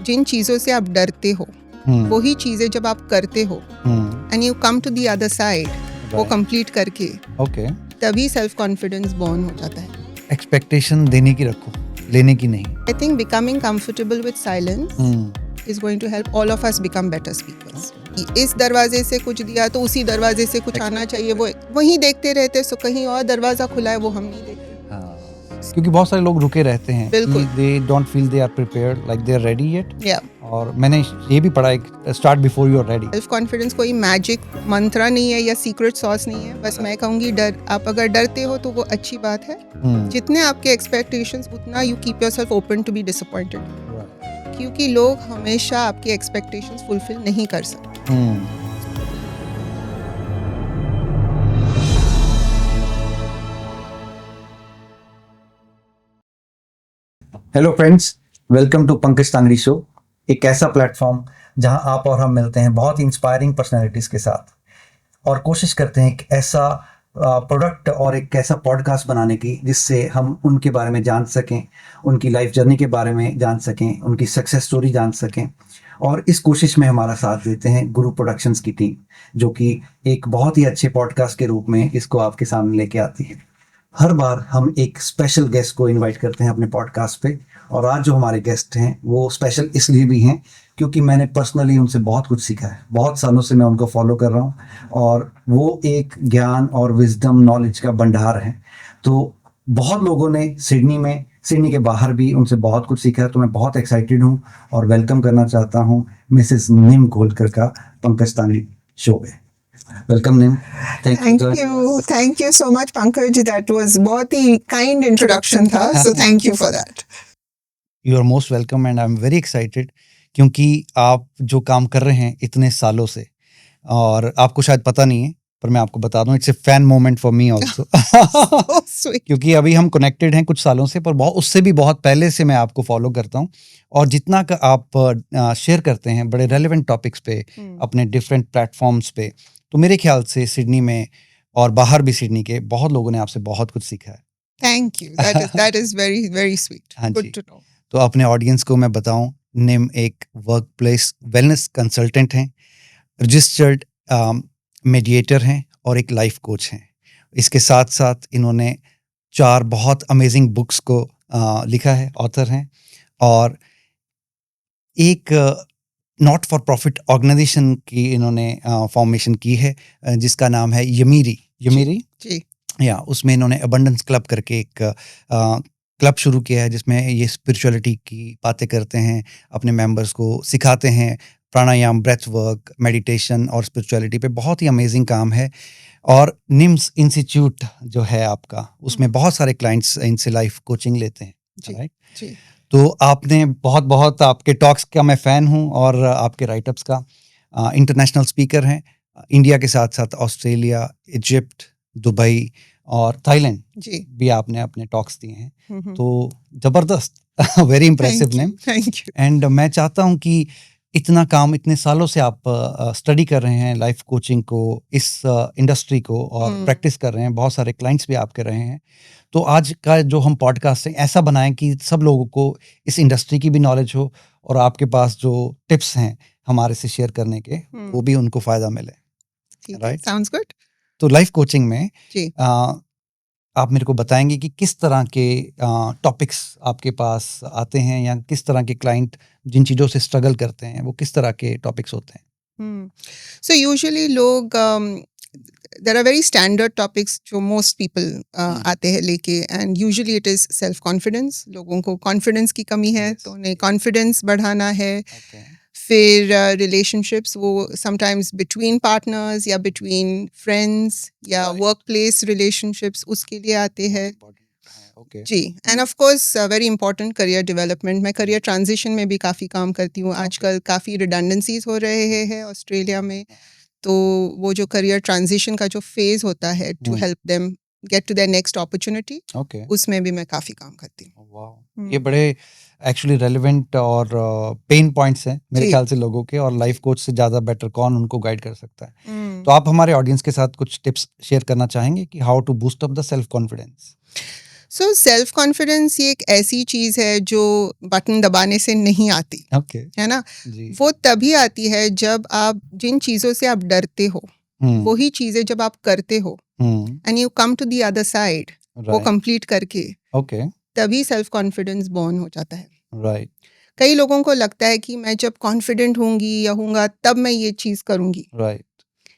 जिन चीज़ों से आप डरते हो वही चीज़ें जब आप करते हो and you come to the other side वो कंप्लीट करके तभी सेल्फ कॉन्फिडेंस बॉर्न हो जाता है। एक्सपेक्टेशन देने की रखो, लेने की नहीं। I think becoming comfortable with silence is going to help all of us become better speakers. इस दरवाजे से कुछ दिया तो उसी दरवाजे से कुछ आना चाहिए, वो वहीं देखते रहते, सो कहीं और दरवाजा खुला है वो हम नहीं देखते। क्योंकि बहुत सारे लोग रुके रहते हैं, they don't feel they are prepared, like they are ready yet. और मैंने ये भी पढ़ा है, start before you are ready. Self confidence कोई मैजिक मंत्र नहीं है या सीक्रेट सॉस नहीं है, बस मैं कहूँगी डर, आप अगर डरते हो तो वो अच्छी बात है। जितने आपके एक्सपेक्टेशंस उतना you keep yourself open to be disappointed, क्योंकि लोग हमेशा आपके एक्सपेक्टेशंस फुलफिल नहीं कर सकते। Hello friends, welcome to Pankaj Tangri show, एक ऐसा प्लेटफॉर्म जहां आप और हम मिलते हैं बहुत इंस्पायरिंग पर्सनैलिटीज के साथ और कोशिश करते हैं एक ऐसा प्रोडक्ट और एक ऐसा पॉडकास्ट बनाने की जिससे हम उनके बारे में जान सकें, उनकी लाइफ जर्नी के बारे में जान सकें, उनकी सक्सेस स्टोरी जान सकें। और इस कोशिश में हमारा साथ देते हैं गुरु प्रोडक्शंस की टीम, जो कि एक बहुत ही अच्छे पॉडकास्ट के रूप में इसको आपके सामने लेके आती है। हर बार हम एक स्पेशल गेस्ट को इनवाइट करते हैं अपने पॉडकास्ट पे, और आज जो हमारे गेस्ट हैं वो स्पेशल इसलिए भी हैं क्योंकि मैंने पर्सनली उनसे बहुत कुछ सीखा है। बहुत सालों से मैं उनको फॉलो कर रहा हूँ और वो एक ज्ञान और विजडम नॉलेज का भंडार है। तो बहुत लोगों ने सिडनी के बाहर भी उनसे बहुत कुछ सीखा है। तो मैं बहुत एक्साइटेड हूँ और वेलकम करना चाहता हूँ मिसेस निम कोलकर का पंकज तांगड़ी शो में। Welcome Nim. Thank you so much Pankaj, that was बहुत ही काइंड इंट्रोडक्शन था, so thank you for that. You are most welcome and I am very excited, क्योंकि आप जो काम कर रहे हैं इतने सालों से, और आपको शायद पता नहीं है पर मैं आपको बता दूं, it's a fan moment for me also. क्योंकि अभी हम कनेक्टेड हैं कुछ सालों से, पर बहुत उससे भी बहुत पहले से मैं आपको फॉलो करता हूं, और जितना का आप शेयर करते हैं बड़े रेलेवेंट टॉपिक्स पे अपने डिफरेंट प्लेटफॉर्म्स पे, तो मेरे ख्याल से सिडनी में और बाहर भी सिडनी के बहुत लोगों ने आपसे बहुत कुछ सीखा है। Thank you, that is very very sweet, good to know. तो अपने ऑडियंस को मैं बताऊं, निम एक वर्क प्लेस वेलनेस कंसल्टेंट हैं, रजिस्टर्ड मेडिएटर हैं और एक लाइफ कोच हैं। इसके साथ साथ इन्होंने 4 बहुत अमेजिंग बुक्स को लिखा है, ऑथर हैं, और एक नॉट फॉर प्रॉफिट ऑर्गेनाइजेशन की इन्होंने फॉर्मेशन की है जिसका नाम है यमीरी जी। या उसमें इन्होंने अबंडेंस क्लब करके एक क्लब शुरू किया है जिसमें ये स्पिरिचुअलिटी की बातें करते हैं, अपने मेंबर्स को सिखाते हैं प्राणायाम, ब्रेथ वर्क, मेडिटेशन और स्पिरिचुअलिटी पे। बहुत ही अमेजिंग काम है। और निम्स इंस्टीट्यूट जो है आपका, उसमें बहुत सारे क्लाइंट्स इनसे लाइफ कोचिंग लेते हैं, राइट? जी। तो आपने बहुत आपके टॉक्स का मैं फ़ैन हूँ और आपके राइटअप्स का। इंटरनेशनल स्पीकर हैं, इंडिया के साथ साथ ऑस्ट्रेलिया, इजिप्ट, दुबई और थाईलैंड भी आपने अपने टॉक्स दिए हैं। तो ज़बरदस्त, very impressive name. Thank you. And मैं चाहता हूँ कि इतना काम इतने सालों से आप स्टडी कर रहे हैं लाइफ कोचिंग को, इस इंडस्ट्री को, और प्रैक्टिस कर रहे हैं, बहुत सारे क्लाइंट्स भी आपके रहे हैं। तो आज का जो हम पॉडकास्ट है ऐसा बनाएं कि सब लोगों को इस इंडस्ट्री की भी नॉलेज हो और आपके पास जो टिप्स हैं हमारे से शेयर करने के, वो भी उनको फ़ायदा मिले, राइट? Sounds good. तो लाइफ कोचिंग में आप मेरे को बताएंगे कि किस तरह के टॉपिक्स आपके पास आते हैं, या किस तरह के क्लाइंट जिन चीज़ों से स्ट्रगल करते हैं वो किस तरह के टॉपिक्स होते हैं? सो यूजुअली लोग there are very standard topics जो मोस्ट पीपल आते हैं लेके, and usually it is self confidence. लोगों को कॉन्फिडेंस की कमी है, तो उन्हें कॉन्फिडेंस बढ़ाना है। फिर रिलेशनशिप्स, वो समटाइम्स बिटवीन पार्टनर्स या बिटवीन फ्रेंड्स या वर्क प्लेस रिलेशनशिप्स, उसके लिए आते हैं। जी। And of course very important career development. मैं करियर ट्रांजिशन में भी काफ़ी काम करती हूँ। आजकल काफ़ी रिडंडेंसीज हो रहे हैं ऑस्ट्रेलिया में, तो वो जो करियर ट्रांजिशन का जो फेज़ होता है to help them get to their next opportunity, उसमें भी मैं काफ़ी काम करती हूँ। ये बड़े एक्चुअली रेलेवेंट और पेन पॉइंट्स हैं मेरे ख्याल से लोगों के, और लाइफ कोच से ज़्यादा बेटर कौन उनको गाइड कर सकता है। तो आप हमारे ऑडियंस के साथ कुछ टिप्स शेयर करना चाहेंगे कि how to boost up the self confidence? So self confidence ये एक ऐसी चीज़ है जो बटन दबाने से नहीं आती, ओके है ना? जी वो तभी आती है जब आप जिन चीज़ों से आप डरते हो, वही चीज़ें जब आप करते हो and you come to the other side, वो राइट कंप्लीट करके, ओके तभी सेल्फ कॉन्फिडेंस बॉर्न हो जाता है। राइट कई लोगों को लगता है कि मैं जब कॉन्फिडेंट होंगी या होऊंगा तब मैं ये चीज़ करूंगी, राइट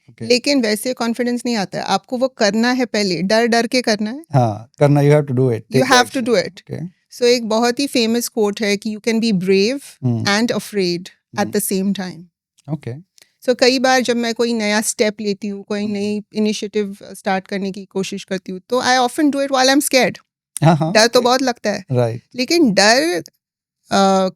ओके लेकिन वैसे कॉन्फिडेंस नहीं आता है। आपको वो करना है, पहले डर डर के करना है। हाँ करना you have to do it you have to do it. Okay so एक बहुत ही फेमस कोट है कि you can be brave and afraid at hmm. The same time. Okay so कई बार जब मैं कोई नया स्टेप लेती हूँ, कोई नई इनिशिएटिव स्टार्ट करने की कोशिश करती हूँ, तो I often do it while I am scared. हाँ हाँ डर तो बहुत लगता है, राइट लेकिन डर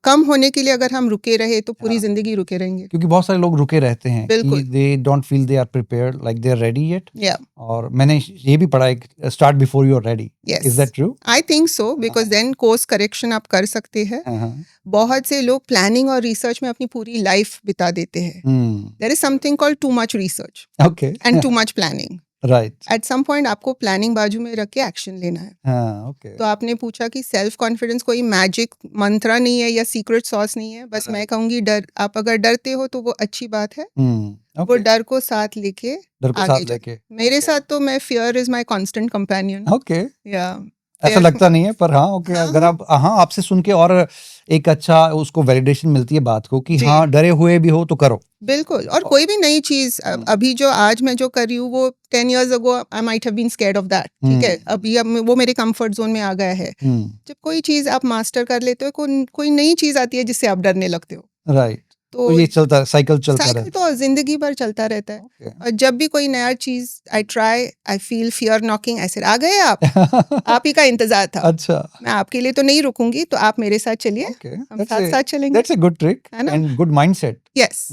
कम होने के लिए अगर हम रुके रहे तो पूरी हाँ। जिंदगी रुके रहेंगे। क्योंकि बहुत सारे लोग रुके रहते हैं कि बिल्कुल। They don't feel they are prepared like they are ready yet या और मैंने ये भी पढ़ा है start before you are ready yes, is that true I think so, because then course correction आप कर सकते हैं। हाँ बहुत से लोग प्लानिंग और रिसर्च में अपनी पूरी लाइफ बिता देते हैं। There is something called too much research okay and too much planning. Right at some point आपको प्लानिंग बाजू में रख के एक्शन लेना है। हाँ ओके तो आपने पूछा कि सेल्फ कॉन्फिडेंस कोई मैजिक मंत्रा नहीं है या सीक्रेट सॉस नहीं है, बस मैं कहूंगी डर, आप अगर डरते हो तो वो अच्छी बात है। वो ओके डर को साथ लेके डर को आगे साथ जाओ। लेके मेरे साथ तो मैं fear is my constant companion. Okay या ऐसा लगता नहीं है पर हाँ ओके हाँ, अगर आप हाँ आपसे सुन के और एक अच्छा उसको वैलिडेशन मिलती है बात को कि जी। हाँ डरे हुए भी हो तो करो बिल्कुल। और कोई भी नई चीज अभी जो आज मैं जो कर रही हूँ वो 10 years ago I might have been scared of that. ठीक है, अभी अब वो मेरे कंफर्ट जोन में आ गया है। जब कोई चीज आप मास्टर कर लेते हो, कोई नई चीज आती है जिससे आप डरने लगते हो। राइट तो तो ये चलता साइकिल चलता साइकिल रहता तो जिंदगी भर चलता रहता है। है और जब भी कोई नया चीज I try, I feel fear knocking, ऐसे आ गए आप ही का इंतजार था। अच्छा मैं आपके लिए तो नहीं रुकूंगी, तो आप मेरे साथ चलिए, ओके हम साथ साथ चलेंगे। दैट्स अ गुड ट्रिक है ना? And good mindset yes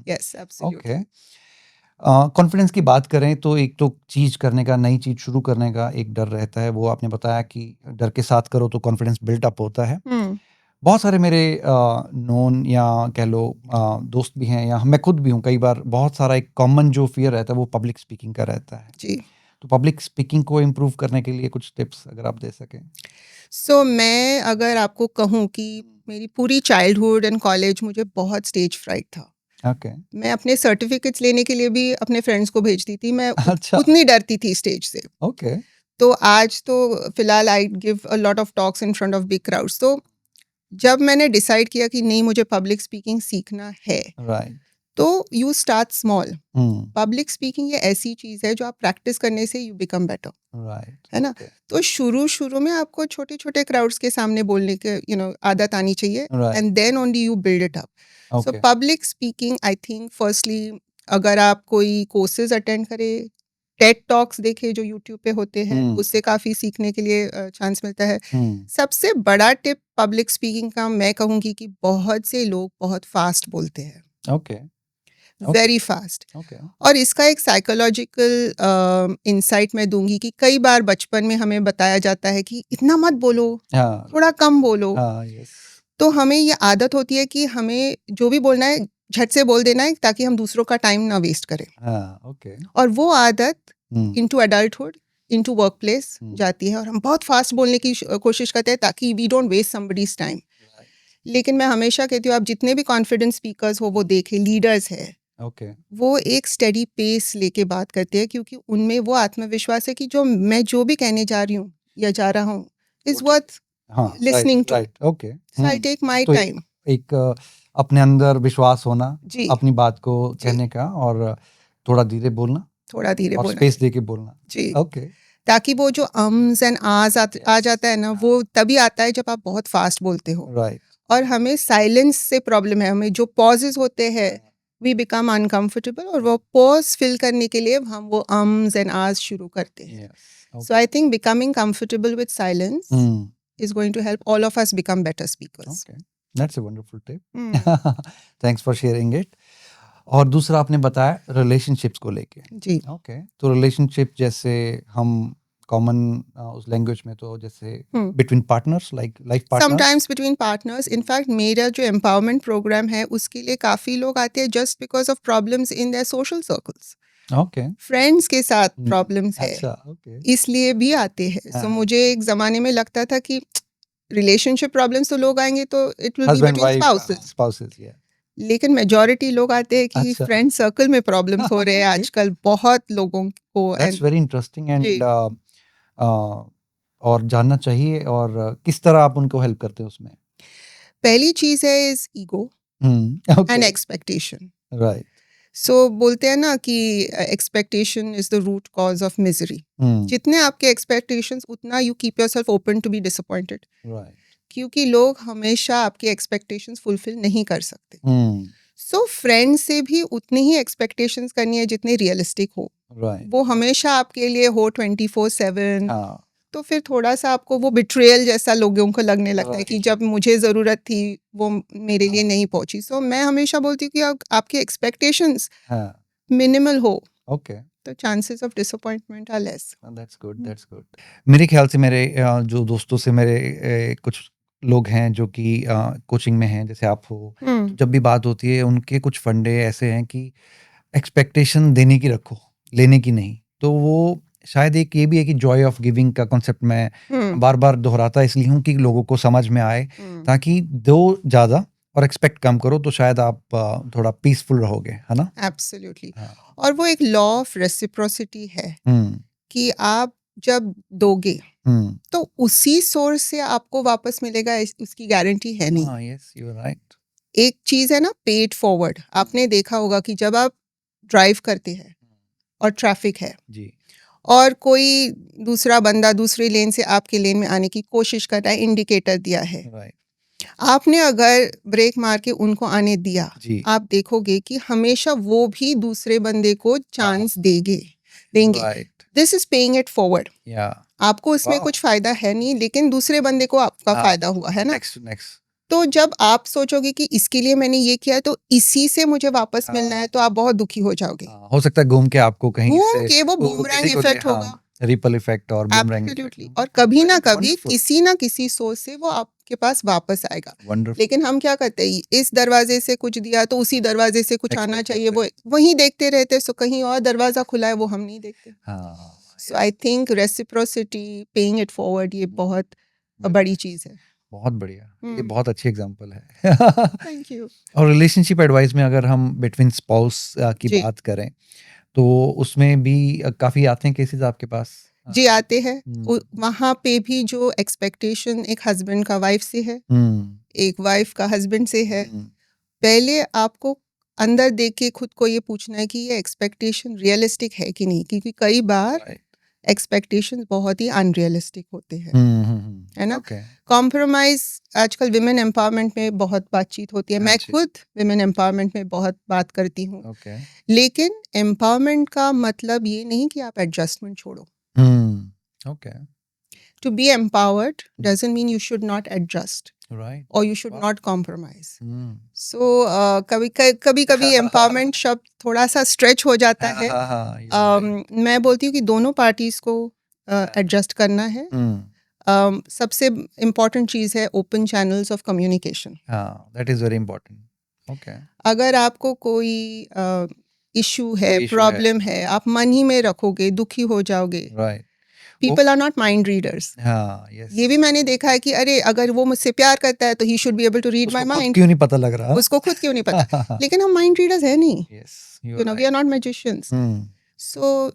yes absolutely. Okay confidence की बात करें तो एक तो चीज करने का नई चीज शुरू करने का एक डर रहता है वो आपने बताया कि डर के साथ करो तो कॉन्फिडेंस बिल्ट अप होता है बहुत सारे मेरे नोन या कह लो दोस्त भी हैं या मैं खुद भी हूँ कई बार बहुत सारा एक कॉमन जो फियर रहता है वो पब्लिक स्पीकिंग का रहता है जी। तो पब्लिक स्पीकिंग को इम्प्रूव करने के लिए कुछ टिप्स अगर आप दे सकें सो मैं अगर आपको कहूँ कि मेरी पूरी चाइल्डहुड एंड कॉलेज मुझे बहुत स्टेज फ्राइट था। ओके मैं अपने सर्टिफिकेट्स लेने के लिए भी अपने फ्रेंड्स को भेजती थी। मैं अच्छा उतनी डरती थी स्टेज से। ओके तो आज तो फिलहाल I give a lot of talks in front of big crowds. तो जब मैंने डिसाइड किया कि नहीं, मुझे पब्लिक स्पीकिंग सीखना है, राइट तो you start small. Public speaking ये ऐसी चीज़ है जो आप प्रैक्टिस करने से यू बिकम बेटर, राइट है ना? तो शुरू में आपको छोटे छोटे क्राउड्स के सामने बोलने के आदत आनी चाहिए Right. And then only you build it up. So okay public speaking I think firstly अगर आप कोई कोर्सेज अटेंड करें, टेड टॉक्स देखे जो यूट्यूब पे होते हैं, उससे काफ़ी सीखने के लिए चांस मिलता है। सबसे बड़ा टिप पब्लिक स्पीकिंग का मैं कहूँगी कि बहुत से लोग बहुत फास्ट बोलते हैं, ओके वेरी फास्ट। ओके और इसका एक साइकोलॉजिकल इंसाइट मैं दूंगी कि कई बार बचपन में हमें बताया जाता है कि इतना मत बोलो, हाँ थोड़ा कम बोलो। हाँ यस तो हमें ये आदत होती है कि हमें जो भी बोलना है झट से बोल देना है ताकि हम दूसरों का टाइम ना वेस्ट करें। हाँ ओके और वो आदत into adulthood, into work place जाती है और हम बहुत फास्ट बोलने की कोशिश करते हैं ताकि we don't waste somebody's time. लेकिन मैं हमेशा कहती हूँ आप जितने भी कॉन्फिडेंस स्पीकर्स हो वो देखें, लीडर्स है, ओके वो एक स्टडी पेस लेके बात करते हैं क्योंकि उनमें वो आत्मविश्वास है कि जो मैं जो भी कहने जा रही हूँ या जा रहा हूँ इज वर्थ हाँ listening to. Right okay so I take my तो टाइम। एक अपने अंदर विश्वास होना जी, अपनी बात को कहने का और थोड़ा धीरे बोलना थोड़ा धीरे और बोलना स्पेस दे के बोलना जी, ओके ताकि वो जो अम्स एंड आज आ जाता है ना, वो तभी आता है जब आप बहुत फास्ट बोलते हो। राइट और हमें साइलेंस से प्रॉब्लम है, हमें जो पॉजेज होते हैं वी बिकम अनकंफर्टेबल और वो पॉज फिल करने के लिए हम वो अम्स एंड आज शुरू करते हैं। So I think becoming comfortable with silence is going to help all of us become better speakers. Okay, that's a wonderful tip. Hmm. Thanks for sharing it. और दूसरा आपने बताया रिलेशनशिप्स को लेके जी, ओके तो रिलेशनशिप जैसे हम कॉमन उस लैंग्वेज में तो जैसे between partners like life partners sometimes between partners. In fact, मेरा जो empowerment program है उसके लिए काफ़ी लोग आते हैं just because of problems in their social circles. Okay. Friends के साथ प्रॉब्लम्स है, अच्छा, ओके। इसलिए भी आते हैं। हाँ, सो मुझे एक ज़माने में लगता था कि रिलेशनशिप प्रॉब्लम्स तो लोग आएँगे तो it will be husband between wife spouses, spouses या लेकिन मेजॉरिटी लोग आते हैं कि अच्छा। फ्रेंड सर्कल में प्रॉब्लम्स हो रहे हैं ओके, आजकल बहुत लोगों को। दैट्स एंड वेरी इंटरेस्टिंग जी, एंड और जानना चाहिए और किस तरह आप उनको हेल्प करते हैं उसमें? पहली चीज़ है is ego and okay, expectation. Right. So बोलते हैं ना कि expectation is the root cause of misery. हुँ, जितने आपके एक्सपेक्टेशंस उतना you keep yourself open to be disappointed, right. क्योंकि लोग हमेशा आपके एक्सपेक्टेशंस फुलफिल नहीं कर सकते। हुँ, सो फ्रेंड से भी उतनी ही एक्सपेक्टेशंस करनी है जितनी रियलिस्टिक हो। राइट। वो हमेशा आपके लिए हो 24/7, हाँ, तो फिर थोड़ा-सा आपको वो बिट्रेयल जैसा लोगों को लगने लगता है कि राइट। जब मुझे ज़रूरत थी वो मेरे लिए हाँ, नहीं पहुँची। सो मैं हमेशा बोलती हूँ कि आपके एक्सपेक्टेशंस हाँ, मिनिमल हो ओके। तो chances of disappointment are less. That's good, that's good. मेरे ख्याल से मेरे जो दोस्तों से मेरे कुछ लोग हैं जो कि कोचिंग में हैं, जैसे आप हो, तो हुँ, जब भी बात होती है उनके कुछ फंडे ऐसे हैं कि एक्सपेक्टेशन देने की रखो, लेने की नहीं। तो वो शायद एक ये भी है कि जॉय ऑफ गिविंग का कॉन्सेप्ट मैं हुँ, बार-बार दोहराता इसलिए हूँ कि लोगों को समझ में आए, हुँ, ताकि दो ज़्यादा और एक्सपेक्ट कम करो तो शायद आप थोड़ा पीसफुल रहोगे, है ना? एब्सोल्युटली। हाँ। और वो एक लॉ ऑफ रेसिप्रोसिटी है हुँ, कि आप जब दोगे हुँ। तो उसी सोर्स से आपको वापस मिलेगा उसकी गारंटी है नहीं। हाँ, येस, यू आर राइट। एक चीज़ है ना पेड फॉरवर्ड, आपने देखा होगा कि जब आप ड्राइव करते हैं और ट्रैफिक है जी, और कोई दूसरा बंदा दूसरी लेन से आपके लेन में आने की कोशिश कर रहा है, इंडिकेटर दिया है, राइट। आपने अगर ब्रेक मार के उनको आने दिया, जी, आप देखोगे कि हमेशा वो भी दूसरे बंदे को हाँ, चांस देंगे। Right, this is paying it forward. या आपको इसमें वाओ! कुछ फायदा है नहीं, लेकिन दूसरे बंदे को आपका हाँ, फायदा हुआ है ना। Next, next. तो जब आप सोचोगे कि इसके लिए मैंने ये किया है तो इसी से मुझे वापस मिलना हाँ, है, तो आप बहुत दुखी हो जाओगे। हाँ, हो सकता है घूम के आपको कहीं घूम से के वो वो बूमरैंग किसी को दे इफेक्ट हाँ, होगा। रिपल इफेक्ट और बूमरैंग इफेक्ट। एब्सोल्युटली। और कभी ना कभी वंडरफुल, किसी ना किसी सोर्स से वो आपके पास वापस आएगा। वंडरफुल, लेकिन हम क्या करते हैं, इस दरवाजे से कुछ दिया तो उसी दरवाजे से कुछ आना एक्सपेक्ट चाहिए, करते वो हैं। वहीं देखते रहते हैं, सो कहीं और दरवाजा खुला है वो हम नहीं देखते। हाँ, so I think reciprocity, paying it forward, ये बहुत वेरी बड़ी नाइस, चीज है। बहुत बढ़िया। ये हम्म, बहुत अच्छी एग्ज़ाम्पल है। Thank you. और रिलेशनशिप एडवाइस में अगर हम बिटवीन स्पाउस की जी, बात करें, तो उसमें भी काफ़ी आते हैं केसेज़ आपके पास? जी आते हैं। हुँ, वहाँ पे भी जो एक्सपेक्टेशन एक हस्बैंड का वाइफ से है, हुँ, एक वाइफ का हस्बैंड से है, हुँ, पहले आपको अंदर देख के खुद को ये पूछना है कि ये एक्सपेक्टेशन रियलिस्टिक है कि नहीं, क्योंकि कई बार राइट। एक्सपेक्टेशंस बहुत ही अनरियलिस्टिक होते हैं, हुँ, हुँ, हुँ, है ना। ओके, कॉम्प्रोमाइज आजकल विमेन एम्पावरमेंट में बहुत बातचीत होती है, हाँ मैं जी, खुद विमेन एम्पावरमेंट में बहुत बात करती हूँ। ओके। लेकिन एम्पावरमेंट का मतलब ये नहीं कि आप एडजस्टमेंट छोड़ो। हुँ, okay, to be empowered doesn't mean you should not adjust right, और यू शुड वाह! Not compromise. हुँ। सो कभी कभी एम्पावरमेंट शब्द थोड़ा सा स्ट्रेच हो जाता हाँ, है। हाँ, हाँ, यू आर राइट। मैं बोलती हूँ कि दोनों पार्टीज को एडजस्ट करना है। हुँ, सबसे इम्पॉर्टेंट चीज़ है ओपन चैनल्स ऑफ कम्युनिकेशन। हाँ, that is very important. Okay, अगर आपको कोई इशू है, कोई इश्यू है, प्रॉब्लम है, आप मन ही में रखोगे, दुखी हो जाओगे। राइट, वो people are not mind readers. हाँ, यस, ये भी मैंने देखा है कि अरे अगर वो मुझसे प्यार करता है तो he should be able to read my उसको खुद माइंड। क्यों नहीं पता लग रहा? उसको खुद क्यों नहीं पता। लेकिन हम माइंड रीडर्स है नहीं, yes, you you are no we right. Are not magicians. Hmm, so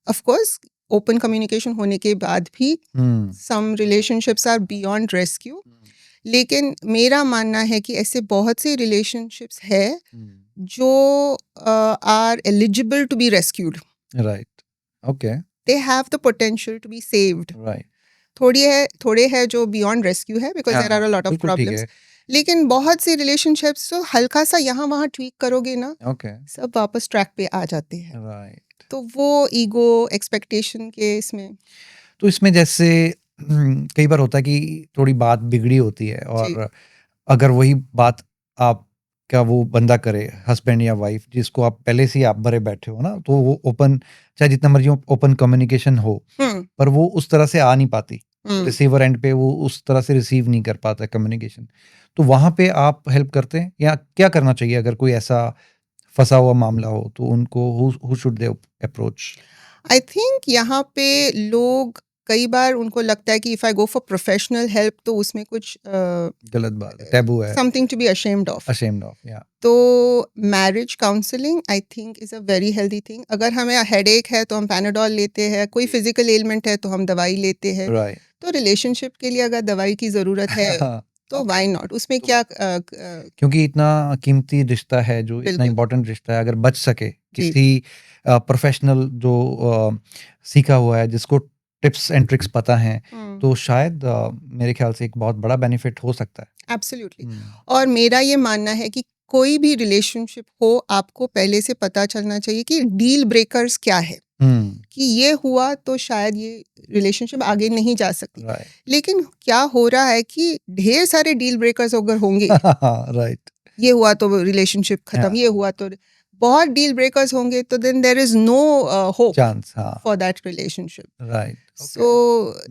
of course open communication होने के बाद भी hmm, some relationships are beyond rescue. Hmm, लेकिन मेरा मानना है कि ऐसे बहुत से रिलेशनशिप्स है हुँ, जो are eligible to be rescued. Right, okay, they have the potential to be saved. Right, थोड़े है जो बियॉन्ड रेस्क्यू है बिकॉज हाँ, there are a lot of बिल्कुल ठीक प्रॉब्लम्स। है, लेकिन बहुत सी रिलेशनशिप्स तो हल्का सा यहाँ वहाँ ट्वीक करोगे ना, ओके, सब वापस ट्रैक पे आ जाते हैं। राइट। तो वो ईगो एक्सपेक्टेशन के इसमें। तो इसमें जैसे कई बार होता है कि थोड़ी बात बिगड़ी होती है जी, और अगर वही बात आपका वो बंदा करे हस्बैंड या वाइफ जिसको आप पहले से ही आप भरे बैठे हो ना तो वो ओपन चाहे जितना मर्जी ओपन कम्युनिकेशन हो हम्म, पर वो उस तरह से आ नहीं पाती हम्म। रिसीवर एंड पे वो उस तरह से रिसीव नहीं कर पाता कम्युनिकेशन तो वहाँ पे आप हेल्प करते हैं या क्या करना चाहिए अगर कोई ऐसा फंसा हुआ मामला हो तो उनको who should they approach? I think यहाँ पे लोग कई बार उनको लगता है कि if I go for professional help तो उसमें कुछ गलत बात है, टैबू है, something to be ashamed of. ashamed of, yeah. तो marriage counselling I think is a very healthy thing. अगर हमें हेडेक है तो हम पैनाडोल लेते हैं, कोई फिजिकल एलिमेंट है तो हम दवाई लेते हैं। Right. तो रिलेशनशिप के लिए अगर दवाई की ज़रूरत है तो Okay. व्हाई नॉट, उसमें तो क्या क्योंकि इतना कीमती रिश्ता है, जो इतना बिल्कुल। इम्पोर्टेंट रिश्ता है, अगर बच सके जी। किसी प्रोफेशनल जो सीखा हुआ है, जिसको टिप्स एंड ट्रिक्स पता हैं, तो शायद मेरे ख्याल से एक बहुत बड़ा बेनिफिट हो सकता है। एब्सोल्युटली। और मेरा ये मानना है कि कोई भी रिलेशनशिप हो, आपको पहले से पता चलना चाहिए कि डील ब्रेकर्स क्या है, कि ये हुआ तो शायद ये रिलेशनशिप आगे नहीं जा सकती। राइट लेकिन क्या हो रहा है कि ढेर सारे डील ब्रेकर्स अगर होंगे, राइट ये हुआ तो रिलेशनशिप खत्म, हाँ। ये हुआ तो बहुत डील ब्रेकर्स होंगे, तो then there is no hope chance, हाँ, for that relationship. Right, so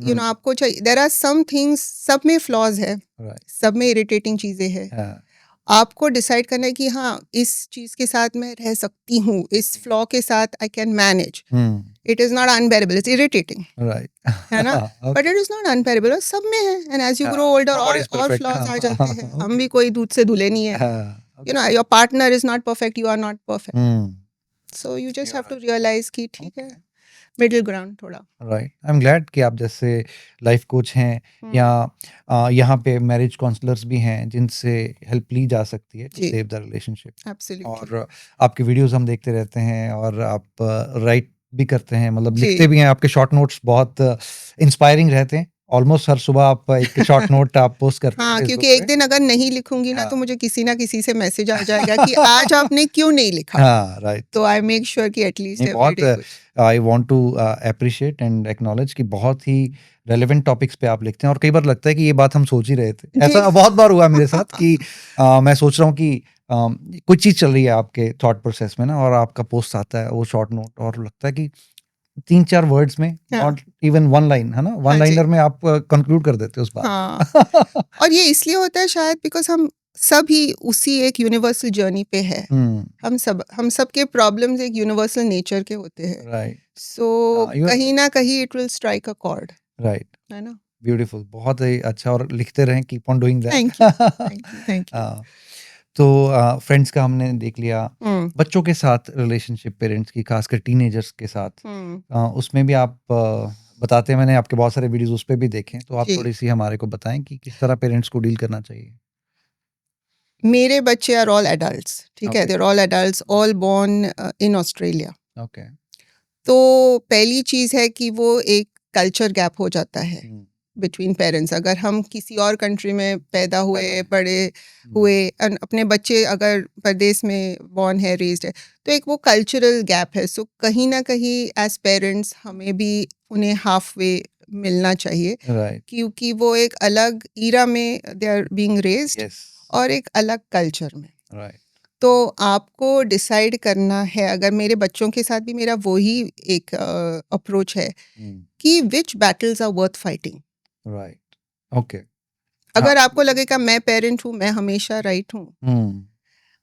you know आपको चाहिए, देयर आर सम थिंग्स, सब में फ्लॉज है, राइट, सब में इरिटेटिंग चीजें हैं। हाँ, आपको डिसाइड करना है कि हाँ, इस चीज के साथ मैं रह सकती हूँ, इस फ्लॉ के साथ I can manage. It is not unbearable, it's irritating, right, है ना, but it is not unbearable. और सब में है, and as you grow older और फ्लॉज आ जाते हैं। हम भी कोई दूध से धुले नहीं है। You know your partner is not perfect, you are not perfect, so you just have to realise कि ठीक है, मिडिल ग्राउंड थोड़ा। राइट। आई एम ग्लैड कि आप जैसे लाइफ कोच हैं या यहाँ पे मैरिज काउंसलर्स भी हैं जिनसे हेल्प ली जा सकती है टू जी। Save the relationship. एब्सोल्युटली। और आपके वीडियोस हम देखते रहते हैं और आप राइट भी करते हैं, मतलब जी। लिखते भी हैं। आपके शॉर्ट नोट्स बहुत इंस्पायरिंग रहते हैं। ऑलमोस्ट हर सुबह आप एक शॉर्ट नोट आप पोस्ट करते हैं हाँ, फेसबुक क्योंकि एक पे। दिन अगर नहीं लिखूंगी ना, तो हाँ। मुझे किसी ना किसी से मैसेज आ जाएगा कि आज आपने क्यों नहीं लिखा। हाँ, राइट। तो आई मेक श्योर कि एटलीस्ट नहीं, बहुत I want to appreciate and acknowledge कि बहुत ही रेलेवेंट टॉपिक्स पे आप लिखते हैं। और कई बार लगता है कि ये बात हम सोच ही रहे थे। ऐसा बहुत बार हुआ मेरे साथ कि मैं सोच रहा हूँ कि कोई चीज़ चल रही है आपके थॉट प्रोसेस में ना, और आपका पोस्ट आता है वो शॉर्ट नोट, और लगता है कि 3-4 वर्ड्स में, नॉट इवन वन लाइन, है ना, वन हाँ जी। लाइनर में आप कंक्लूड कर देते हो उस बात। हाँ। और ये इसलिए होता है शायद बिकॉज हम सभी उसी एक यूनिवर्सल जर्नी पे है। हम सब के प्रॉब्लम्स एक यूनिवर्सल नेचर के होते हैं। राइट, सो you are- कहीं ना कहीं it will strike a cord, right, है ना। ब्यूटीफुल, बहुत ही अच्छा। और लिखते रहें, keep on doing thank that. You, thank you, thank you. तो फ्रेंड्स का हमने देख लिया, बच्चों के साथ रिलेशनशिप, पेरेंट्स की, खासकर टीनेजर्स के साथ, उसमें भी आप बताते हैं। मैंने आपके बहुत सारे वीडियोस उस पे भी देखे, तो आप जी। थोड़ी सी हमारे को बताएं कि किस तरह पेरेंट्स को डील करना चाहिए। मेरे बच्चे आर ऑल एडल्ट्स, ठीक है, Okay. They are all adults, all born in Australia. Okay, तो पहली चीज़ है कि वो एक कल्चर गैप हो जाता है बिटवीन पेरेंट्स। अगर हम किसी और कंट्री में पैदा हुए, बड़े हुए, अपने बच्चे अगर प्रदेश में बॉर्न है, रेज्ड है, तो एक वो कल्चरल गैप है। सो कहीं ना कहीं एज पेरेंट्स हमें भी उन्हें हाफ वे मिलना चाहिए, राइट, क्योंकि वो एक अलग ईरा में they are being raised yes, और एक अलग कल्चर में। राइट, तो आपको डिसाइड करना है, अगर मेरे बच्चों के साथ भी मेरा वही एक अप्रोच है कि which battles are worth fighting. Right, okay, अगर आपको लगेगा मैं पेरेंट हूँ, मैं हमेशा राइट हूँ,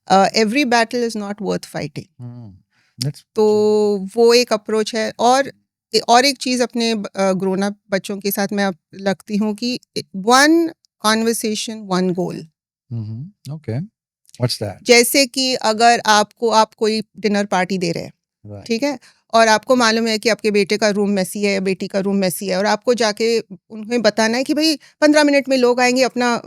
every battle is not worth fighting. तो वो एक अप्रोच है। और एक चीज़ अपने ग्रोन अप बच्चों के साथ मैं लगती हूँ कि one conversation one goal. Okay, what's that? जैसे कि अगर आप कोई डिनर पार्टी दे रहे हैं, राइट, ठीक है, और आपको मालूम है कि आपके बेटे का रूम मेसी है या बेटी का रूम मेसी है, और आपको जाके उन्हें बताना है कि भाई 15 मिनट में लोग आएंगे, अपना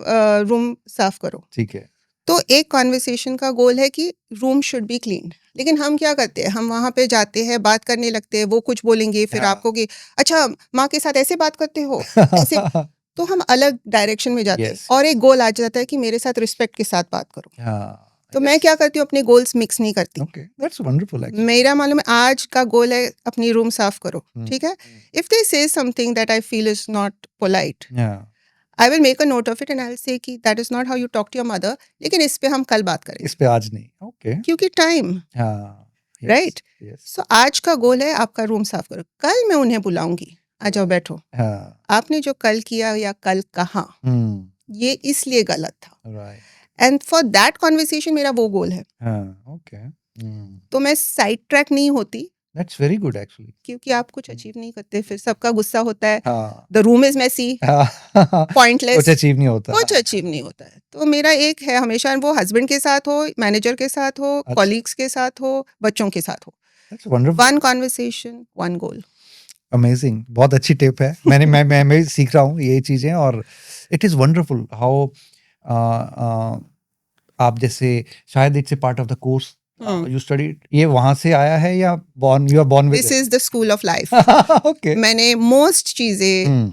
रूम साफ करो। ठीक है, तो एक कॉन्वर्सेशन का गोल है कि रूम शुड बी क्लीन। लेकिन हम क्या करते हैं, हम वहाँ पे जाते हैं, बात करने लगते हैं, वो कुछ बोलेंगे, फिर हाँ। आपको कि अच्छा माँ के साथ ऐसे बात करते हो, ऐसे। तो हम अलग डायरेक्शन में जाते हैं, Yes, और एक गोल आ जाता है कि मेरे साथ रिस्पेक्ट के साथ बात करो। हाँ, तो मैं क्या करती हूँ, अपने गोल्स मिक्स नहीं करती। Okay, that's wonderful actually. मेरा मालूम है आज का गोल है अपनी रूम साफ करो, ठीक है। If they say something that I feel is not polite, I will make a note of it and I will say कि that is not how you talk to your mother, लेकिन इस पे हम कल बात करेंगे, इस पे आज नहीं, ओके, क्योंकि टाइम, हाँ, राइट। यस, सो आज का गोल है आपका रूम साफ करो, कल मैं उन्हें बुलाऊंगी, आ जाओ बैठो, हाँ, आपने जो कल किया या कल कहा ये इसलिए गलत था, right, and for that conversation मेरा वो गोल है। हाँ, ओके, तो मैं साइड ट्रैक नहीं होती, दैट्स वेरी गुड एक्चुअली। क्योंकि आप कुछ अचीव नहीं करते, फिर सबका गुस्सा होता है, हाँ द रूम इज मेसी, कुछ पॉइंटलेस, अचीव नहीं होता। कुछ अचीव नहीं होता है। तो मेरा एक है हमेशा, वो हस्बैंड के साथ हो, मैनेजर के साथ हो, अच्छा। कॉलीग्स के साथ हो, बच्चों के साथ हो, that's wonderful, one conversation one goal. Amazing, बहुत अच्छी टिप है। मैं भी सीख रहा हूँ ये चीजें, और इट इज वंडरफुल हाउ आप जैसे शायद it's a part of the course you study, ये वहां से आया है या you are born with this is the school of life. Okay. मैंने मोस्ट चीजें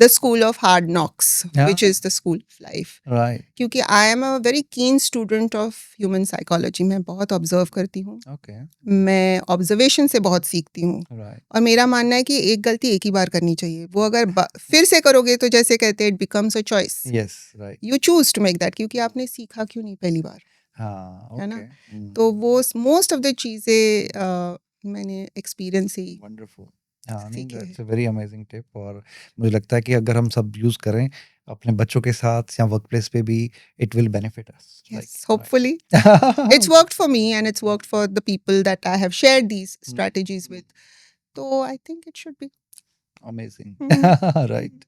the school of hard knocks, which is the school of life, right, क्योंकि I am a very keen student of human psychology. मैं बहुत observe करती हूँ, okay, मैं observation से बहुत सीखती हूँ, राइट, और मेरा मानना है कि एक गलती एक ही बार करनी चाहिए, वो अगर फिर से करोगे तो जैसे कहते हैं it becomes a choice, yes, right, you choose to make that, क्योंकि आपने सीखा क्यों नहीं पहली बार, हाँ, है ना? ओके, तो वो मोस्ट ऑफ द चीज़ें मैंने एक्सपीरियंस से ही वंडरफुल। हाँ, नहीं, सीखे दैट्स हैं। अ वेरी अमेजिंग टिप, और मुझे लगता है कि अगर हम सब यूज करें अपने बच्चों के साथ या वर्क प्लेस पे भी, it will benefit us, Yes, hopefully. It's like worked for me and it's worked for the people that I have shared these strategies with. So I think it should be. Amazing, Hmm. Right.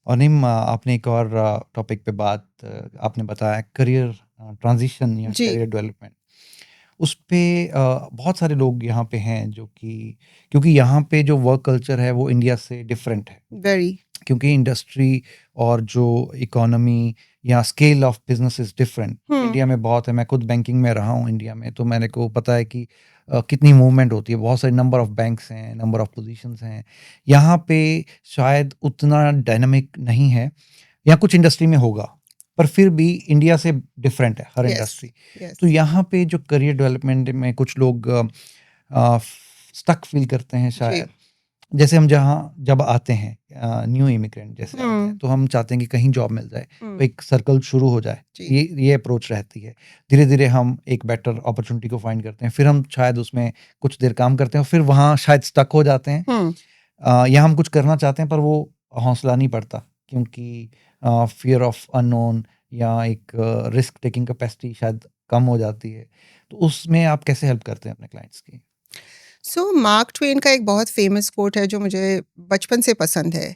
और निम, आपने एक और topic पे बात आपने बताया career transition या जी, करियर डेवलपमेंट, उस पे बहुत सारे लोग यहाँ पे हैं जो कि, क्योंकि यहाँ पे जो वर्क कल्चर है वो इंडिया से डिफरेंट है, very. क्योंकि इंडस्ट्री और जो इकोनॉमी या scale of business is different Hmm. India में बहुत है। मैं खुद बैंकिंग में रहा हूँ इंडिया में, तो मैंने को पता है कि कितनी मूवमेंट होती है, बहुत सारे नंबर ऑफ बैंक्स हैं, नंबर ऑफ पोजीशंस हैं। यहाँ पे शायद उतना डायनामिक नहीं है, या कुछ इंडस्ट्री में होगा, पर फिर भी इंडिया से डिफरेंट है हर Yes, इंडस्ट्री। yes. तो यहाँ पे जो करियर डेवलपमेंट में कुछ लोग स्टक फील करते हैं जी, शायद, जैसे हम जब आते हैं न्यू इमिग्रेंट जैसे आते हैं, तो हम चाहते हैं कि कहीं जॉब मिल जाए, तो एक सर्कल शुरू हो जाए, जी, ये अप्रोच रहती है। धीरे धीरे हम एक बेटर अपॉर्चुनिटी को फाइंड करते हैं, फिर हम शायद उसमें कुछ देर काम करते हैं, फिर वहाँ शायद स्टक हो जाते हैं, Hmm. या हम कुछ करना चाहते हैं पर वो हौसला नहीं पड़ता, क्योंकि फियर ऑफ अननोन या एक रिस्क टेकिंग कैपेसिटी शायद कम हो जाती है। तो उसमें आप कैसे हेल्प करते हैं अपने क्लाइंट्स की? सो मार्क ट्वेन का एक बहुत फेमस कोट है जो मुझे बचपन से पसंद है,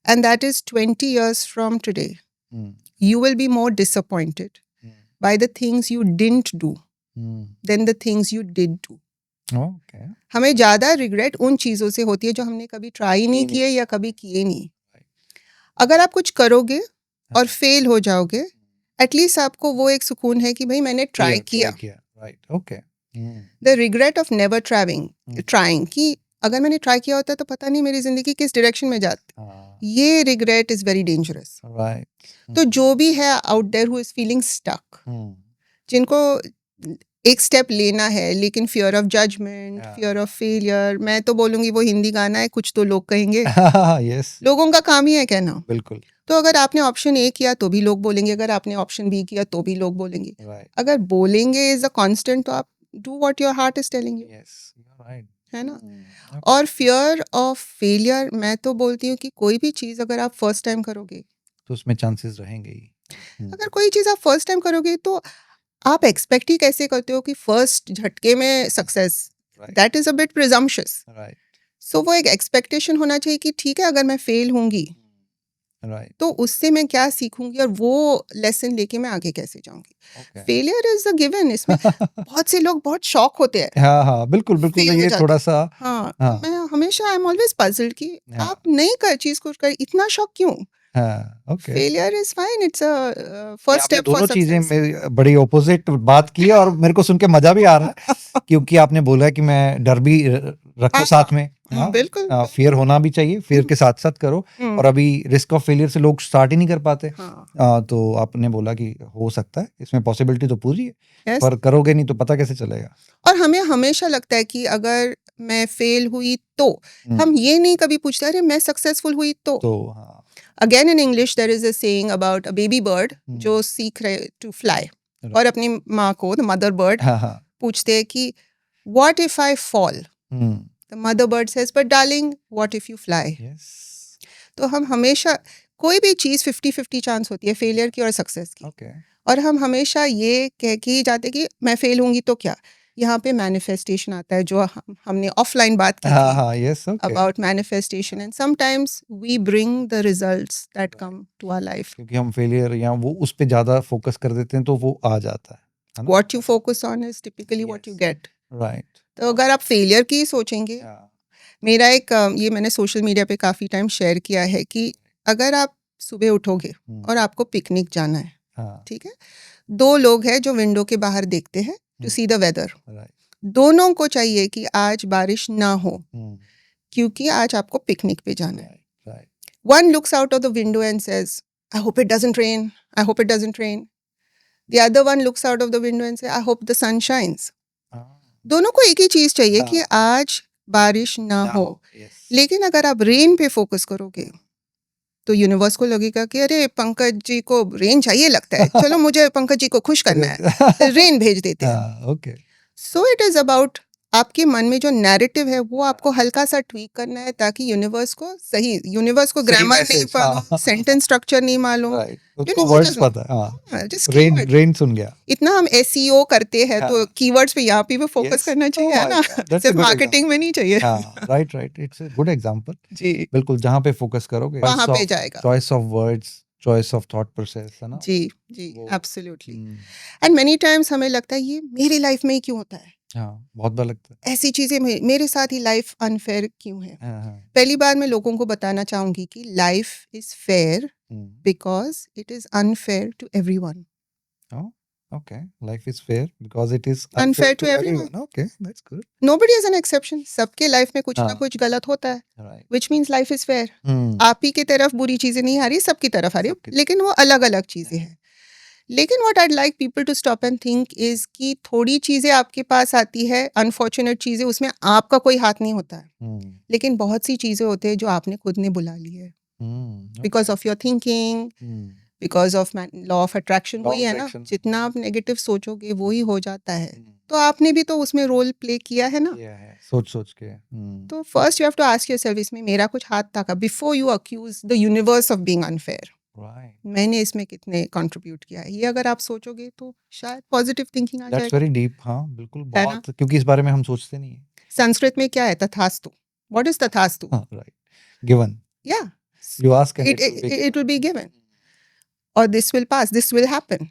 and that is 20 years from today you will be more disappointed by the things you didn't do than the things you did do. Okay, हमें ज़्यादा रिग्रेट उन चीज़ों से होती है जो हमने कभी ट्राई नहीं नहीं किए या कभी किए नहीं। अगर आप कुछ करोगे और फेल हो जाओगे, एटलीस्ट आपको वो एक सुकून है कि भाई मैंने ट्राई किया। Right, okay, the regret of never trying कि अगर मैंने ट्राई किया होता तो पता नहीं मेरी ज़िंदगी किस डायरेक्शन में जाती। ये regret is very dangerous. Right, तो जो भी है out there who is feeling stuck, जिनको एक स्टेप लेना है लेकिन fear of judgement, fear of failure, मैं तो बोलूँगी वो हिंदी गाना है, कुछ तो लोग कहेंगे। यस, लोगों का काम ही है कहना। बिल्कुल, तो अगर आपने ऑप्शन ए किया तो भी लोग बोलेंगे, अगर आपने ऑप्शन बी किया तो भी लोग बोलेंगे। राइट, अगर बोलेंगे इज अ कांस्टेंट, तो आप do what your heart is telling you, yes, you are right, है ना? और फियर ऑफ फेलियर, मैं तो बोलती हूँ कि कोई भी चीज़ अगर आप फर्स्ट टाइम करोगे, तो उसमें चांसेस रहेंगे ही। अगर कोई चीज़ आप फर्स्ट टाइम करोगे तो आप एक्सपेक्ट ही कैसे करते हो कि फर्स्ट झटके में success? That is a bit presumptuous. Right, so वो एक एक्सपेक्टेशन होना चाहिए कि ठीक है अगर मैं फेल होंगी राइट, तो उससे मैं क्या सीखूंगी और वो लेसन लेके मैं आगे कैसे जाऊंगी। Okay, failure is a given. इसमें बहुत से लोग बहुत शॉक होते हैं, हाँ, हाँ, बिल्कुल, बिल्कुल, फेल हो ये जाते थोड़ा हैं। सा, हाँ, तो हाँ, मैं हमेशा आई एम ऑलवेज पजल्ड कि हाँ, आप नहीं कर चीज को कर इतना शॉक क्यों? हाँ, okay. Failure is fine, it's a ये फर्स्ट आपने स्टेप फॉर दोनों चीजें सक्सेस। मेरी बड़ी ऑपोजिट बात की है, और मेरे को सुन के मजा भी आ रहा है, क्योंकि आपने बोला कि मैं डर भी रखो साथ में, हाँ, बिल्कुल फियर होना भी चाहिए, फियर के साथ साथ करो, और अभी रिस्क ऑफ फेलियर से लोग स्टार्ट ही नहीं कर पाते। हाँ, तो आपने बोला कि हो सकता है, इसमें पॉसिबिलिटी तो पूरी है, yes. पर करोगे नहीं तो पता कैसे चलेगा। और हमें हमेशा लगता है कि अगर मैं फेल हुई तो, हम ये नहीं कभी पूछते अरे मैं सक्सेसफुल हुई तो। हाँ, again in English there is a saying about a baby bird जो सीख रहे टू फ्लाई, और अपनी माँ को, द मदर बर्ड, हाँ, हाँ, पूछते हैं कि what if I fall? The mother bird says but darling what if you fly? Yes, तो हम हमेशा, कोई भी चीज़ 50-50 चांस होती है फेलियर की और सक्सेस की। ओके, और हम हमेशा ये कह के ही जाते कि मैं फेल होंगी तो क्या। यहाँ पे मैनिफेस्टेशन आता है, जो हमने ऑफलाइन बात की हाँ थी हाँ yes okay about manifestation, and sometimes we bring the results that come to our life. क्योंकि हम फेलियर या वो उस पे ज्यादा फोकस कर देते हैं तो वो आ जाता है ना? What you focus on is typically what you Yes. get. Right तो अगर आप फेलियर की सोचेंगे, मेरा एक ये मैंने सोशल मीडिया पे काफ़ी टाइम शेयर किया है कि अगर आप सुबह उठोगे और आपको पिकनिक जाना है, हाँ ठीक है, 2 लोग हैं जो विंडो के बाहर देखते हैं to see the weather. Right दोनों को चाहिए कि आज बारिश ना हो, क्योंकि आज आपको पिकनिक पे जाना है। Right One looks out of the window and says, I hope it doesn't rain. I hope it doesn't rain. The other one looks out of the window and says, I hope the sun shines. दोनों को एक ही चीज चाहिए कि आज बारिश ना हो। लेकिन अगर आप रेन पे फोकस करोगे तो यूनिवर्स को लगेगा कि अरे पंकज जी को रेन चाहिए लगता है, चलो मुझे पंकज जी को खुश करना है, रेन भेज देते हैं। Okay so it is about आपके मन में जो नैरेटिव है वो आपको हल्का सा ट्वीक करना है, ताकि यूनिवर्स को ग्रामर नहीं message, मालूम, हाँ। सेंटेंस स्ट्रक्चर नहीं मालूम, राइट उसको Universe वर्ड्स doesn't- पता है हाँ just रेन keyword. रेन सुन गया इतना हम एसईओ करते हैं तो हाँ। कीवर्ड्स पे यहाँ पे भी फोकस Yes. करना चाहिए, Oh है my ना? God, that's a सिर्फ good मार्केटिंग में नहीं चाहिए। हाँ right right it's a good example जी, बिल्कुल जहाँ पे फोकस करोगे वहाँ पे जाएगा। Choice of words choice of thought process है ना जी जी, वो- absolutely. Hmm, and many times हमें लगता है ये मेरी लाइफ में ही क्यों होता है, हाँ बहुत बार लगता है ऐसी चीजें मेरे साथ ही लाइफ अनफेयर क्यों है। हाँ हाँ पहली बार मैं लोगों को बताना चाहूंगी कि life is fair because it is unfair to everyone. Okay, life is fair because it is Unfair to everyone. Okay, that's good. Nobody is an exception. सबके लाइफ में कुछ ना हाँ। कुछ गलत होता है, Right. which means life is fair. Hmm. आप ही की तरफ बुरी चीजें नहीं आ रही, सबकी तरफ आ रही सबकी है, लेकिन वो अलग अलग चीजें हैं। लेकिन what I'd like people to stop and think is कि थोड़ी चीजें आपके पास आती है, अनफॉर्चुनेट चीजें, उसमें आपका कोई हाथ नहीं होता है, Hmm. लेकिन बहुत सी चीजें होती है जो आपने खुद ने बुला ली है, Hmm. Because of your thinking, Hmm. Because of law of attraction. Law of वही है ना, attraction. जितना आप नेगेटिव सोचोगे वो ही हो जाता है। Hmm. तो आपने भी तो उसमें रोल प्ले किया है ना। Yeah, है सोच सोच के तो first you have to ask yourself, इसमें मेरा कुछ हाथ था before you accuse the universe of being unfair. Right. मैंने इसमें कितने कंट्रीब्यूट किया है, ये अगर आप सोचोगे तो शायद पॉजिटिव थिंकिंग आ That's जाएगी। very deep हाँ बिल्कुल है ना? बहुत क्योंकि इस बारे में हम सोचते नहीं है संस्कृत में क्या है, तथास्तु। व्हाट इज तथास्तु? हाँ right. Given. या You ask and it it will be given, और this will pass, this will happen.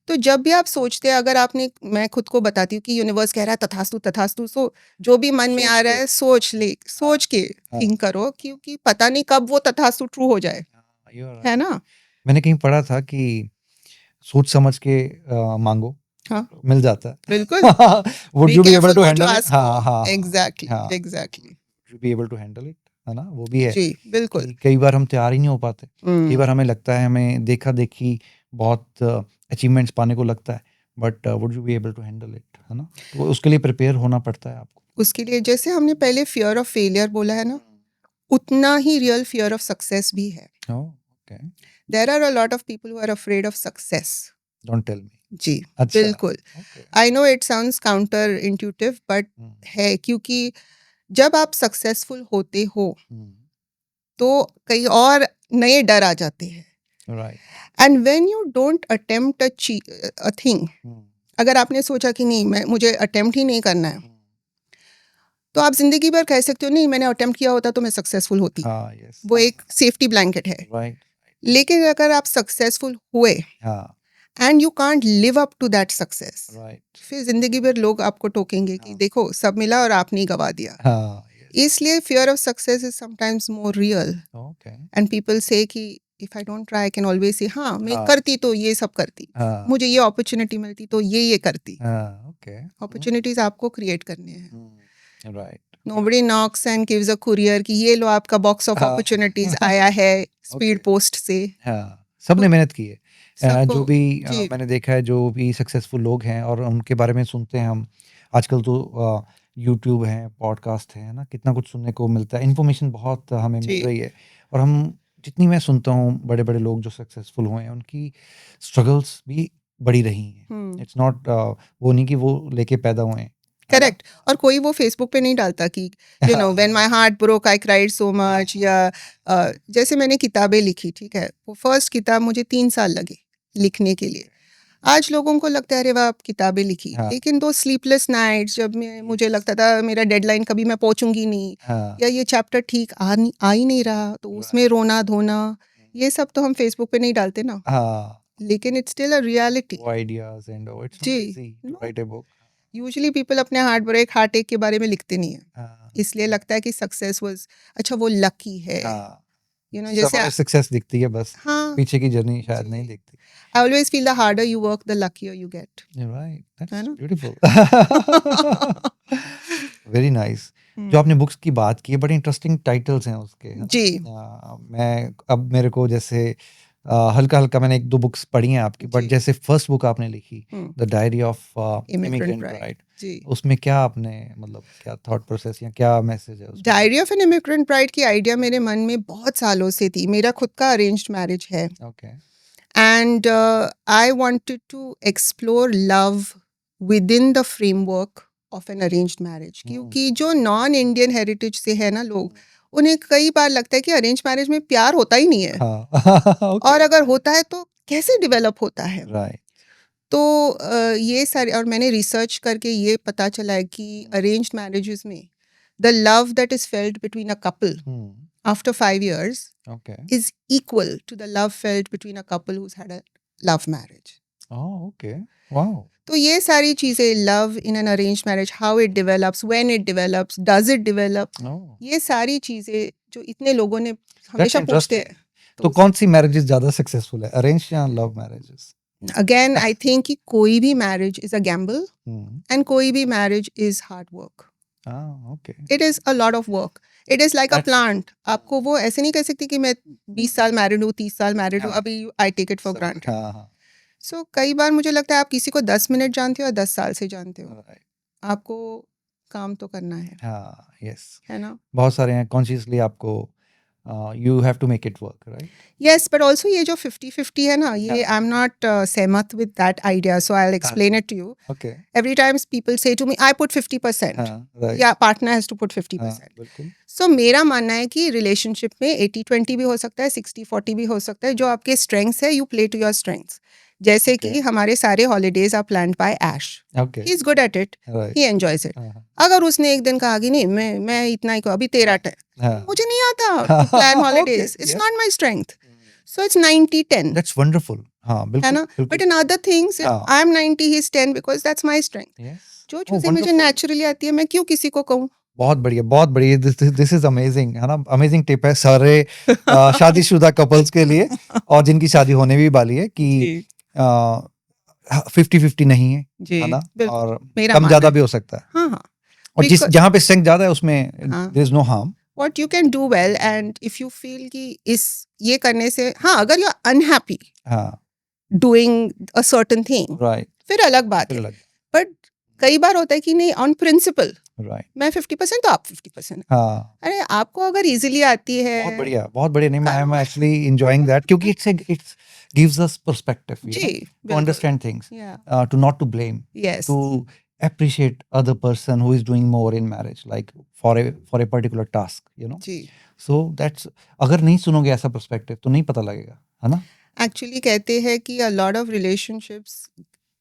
तो जब भी आप सोचते हैं, अगर आपने, मैं खुद को बताती हूँ कि यूनिवर्स कह रहा है तथास्तु तथास्तु, सो जो भी मन में आ रहा है सोच के थिंक करो, क्योंकि पता नहीं कब वो तथास्तु ट्रू हो जाए, You're right. है ना? मैंने कहीं पढ़ा था कि सोच समझ के मांगो हाँ। मिल जाता है बिल्कुल। would Be you be able careful to what handle you it ask हाँ for. हाँ Exactly, हाँ। exactly. would you be able to handle it है ना वो भी है जी बिल्कुल। कि कई बार हम तैयार ही नहीं हो पाते कई हम्म, बार हमें लगता है हमें देखा देखी बहुत अचीवमेंट्स पाने को लगता है but would you be able to handle it है ना तो उसके लिए प्रिपेयर होना पड़ता है आपको उसके लिए जैसे हमने पहले फियर ऑफ फेलियर बोला है ना, उतना ही रियल फियर ऑफ सक्सेस भी है। Okay there are a lot of people who are afraid of success. Don't tell me जी अच्छा बिल्कुल। Okay I know it sounds counterintuitive, but है, क्योंकि जब आप सक्सेसफुल होते हो तो कई और नए डर आ जाते हैं। Right and when you don't attempt a thing, अगर आपने सोचा कि नहीं मुझे अटेम्प्ट ही नहीं करना है, तो आप जिंदगी भर कह सकते हो नहीं मैंने अटेम्प्ट किया होता तो मैं सक्सेसफुल होती। हाँ यस वो एक सेफ्टी ब्लैंकेट है। राइट लेकिन अगर आप सक्सेसफुल हुए हाँ and you can't live up to that success, right फिर जिंदगी भर लोग आपको टोकेंगे कि देखो सब मिला और आपने गवा दिया। हाँ इसलिए fear of success is sometimes more real, okay and people से कि if I don't try I can always say, हाँ मैं हाँ। करती तो ये सब करती, हाँ मुझे ये अपॉर्चुनिटी मिलती तो ये करती। हाँ ओके अपॉर्चुनिटीज आपको क्रिएट करने हैं। Right Nobody knocks and gives a courier कि ये लो आपका बॉक्स ऑफ हाँ। अपॉर्चुनिटीज आया है स्पीड पोस्ट से। हाँ सबने मेहनत की है सबको- जो भी जी। मैंने देखा है जो भी सक्सेसफुल लोग हैं और उनके बारे में सुनते हैं हम आजकल तो यूट्यूब है पॉडकास्ट है ना कितना कुछ सुनने को मिलता है इन्फॉर्मेशन बहुत हमें जी। मिल रही है और हम जितनी मैं सुनता हूँ बड़े बड़े लोग जो सक्सेसफुल हुए हैं उनकी स्ट्रगल्स भी बड़ी रही हैं इट्स नॉट वो नहीं कि वो लेके पैदा हुए हैं करेक्ट। और कोई वो फेसबुक पे नहीं डालता कि you know when my heart broke I cried so much, या जैसे मैंने किताबें लिखी, ठीक है, वो फर्स्ट किताब मुझे 3 साल लगे लिखने के लिए। आज लोगों को लगता है अरे वाह आप किताबें लिखी, हाँ। लेकिन दो स्लीपलेस नाइट्स जब मुझे लगता था मेरा डेडलाइन कभी मैं पहुंचूंगी नहीं, हाँ, या ये चैप्टर ठीक आ ही नहीं रहा, तो उसमें रोना धोना, ये सब तो हम फेसबुक पे नहीं डालते ना, हाँ, लेकिन इट्स स्टिल अ रियलिटी। वो आइडियाज एंड इट्स जी, not easy to write a book. Usually people अपने हार्ट ब्रेक हार्ट एक के बारे में लिखते नहीं है, हाँ, इसलिए लगता है कि सक्सेस वाज, अच्छा वो लकी है, हाँ, जैसे सब सक्सेस दिखती है बस, हाँ, पीछे की जर्नी शायद जी। नहीं दिखती। I always feel the harder you work the luckier you get, right, है दैट्स ना? ब्यूटीफुल। Very nice. जो हम्म, आपने बुक्स की बात की है, बड़े इंटरेस्टिंग टाइटल्स हैं उसके, है ना? जी, मैं अब मेरे को जैसे हल्का हल्का मैंने एक दो बुक्स पढ़ी हैं आपकी, बट जी। जैसे फर्स्ट बुक आपने लिखी, hmm, the diary of immigrant immigrant bride, bride, जी। उसमें क्या आपने मतलब क्या थॉट प्रोसेस या क्या मैसेज है उसमें? Diary of N immigrant bride की आइडिया मेरे मन में बहुत सालों से थी, मेरा खुद का अरेंज्ड मैरिज है, okay, and I wanted to explore love within the framework of an arranged marriage, क्योंकि जो नॉन इंडियन हेरिटेज से है ना लोग, उन्हें कई बार लगता है कि अरेंज मैरिज में प्यार होता ही नहीं है, हाँ, और ओके, अगर होता है तो कैसे डेवलप होता है। राइट, तो ये सारे, और मैंने रिसर्च करके ये पता चला है कि अरेंज्ड मैरिजेस में the love that is felt between a couple after 5 years okay, is equal to the love felt between a couple who's had a love marriage. Okay, wow, तो ये सारी चीज़ें, love in an arrange marriage, how it develops, when it develops, does it develop, oh, ये सारी चीज़ें जो इतने लोगों ने दैट्स हमेशा पूछते इंटरेस्टिंग। हैं, तो कौन सी मैरिजेस ज्यादा सक्सेसफुल है, अरेंज या love marriages? Again I think कि कोई भी marriage is a gamble, and कोई भी मैरिज इज हार्ड वर्क, हाँ, okay, it is a lot of work, it is like a that's plant, आपको वो ऐसे नहीं कह सकती कि मैं 20 साल मैरिड हूँ, 30 साल मैरिड हूँ, हाँ, अभी आई टेक इट फॉर सब ग्रांटेड। हाँ, हाँ, सो कई बार मुझे लगता है आप किसी को 10 मिनट जानते हो या 10 साल से जानते हो, राइट, आपको काम तो करना हाँ, यस, है ना? बहुत सारे हैं कॉन्शियसली आपको you have to make it work, right? Yes, but also ये जो 50-50 है ना, ये हाँ, आई एम नॉट सहमत with that idea, so I will explain it to you. Okay, every times people say to me I put 50%, हाँ, right, या partner has to put हाँ, 50%। बिल्कुल, सो मेरा मानना है कि रिलेशनशिप में 80-20 भी हो सकता है, 60-40 भी हो सकता है, जो आपके स्ट्रेंथ्स है you play to your strengths. जैसे Okay. कि हमारे सारे holidays are planned by Ash, okay, he is good at it, right, he enjoys it. हाँ, अगर उसने एक दिन कहा कि नहीं मैं इतना ही अभी तेरा टाइम, हाँ, मुझे नहीं आता to plan okay, holidays, it's yes, not my strength, so it's 90-10, that's wonderful, हाँ, है बिल्कुल, ना? बट बिल्कुल, इन अदर थिंग्स हाँ, I M 90, he is 10, because that's my strength. Yes, जो ओह, चीजें मुझे वंडरफुल, नेचुरली आती है मैं क्यों किसी को कहूँ? बहुत बढ़िया, दिस इज अमेजिंग, है ना? अमेजिंग टिप है सारे शादीशुदा कपल्स के लिए और जिनकी शादी होने भी वाली है कि जी, 50-50 नहीं है, जी, है ना? बिल्कुल, और मेरा कम मानना ज्यादा है। भी हो सकता है, हाँ, हाँ, और जिस बिकॉज़ जहाँ पे स्ट्रेंथ ज्यादा है उसमें हाँ, there is no harm, what you can do well, and if you feel कि इस ये करने से, हाँ, अगर यू आर अनहैप्पी हाँ, doing a certain thing, right, फिर अलग बात फिर है। लग, बट कई बार होता है कि नहीं, ऑन प्रिंसिपल राइट, मैं 50% तो आप 50%, हाँ, अरे आपको अगर इजीली आती है बहुत बढ़िया, नहीं, आई एम करो। एक्चुअली एंजॉयिंग दैट क्योंकि इट्स गिव्स अस पर्सपेक्टिव, जी, to बिल्कुल, understand things, या to not to blame, यस, to appreciate other person who is doing more in marriage, like for a particular task, जी। so that's, अगर नहीं सुनोगे ऐसा पर्सपेक्टिव तो नहीं पता लगेगा, है ना? एक्चुअली कहते हैं कि a lot of relationships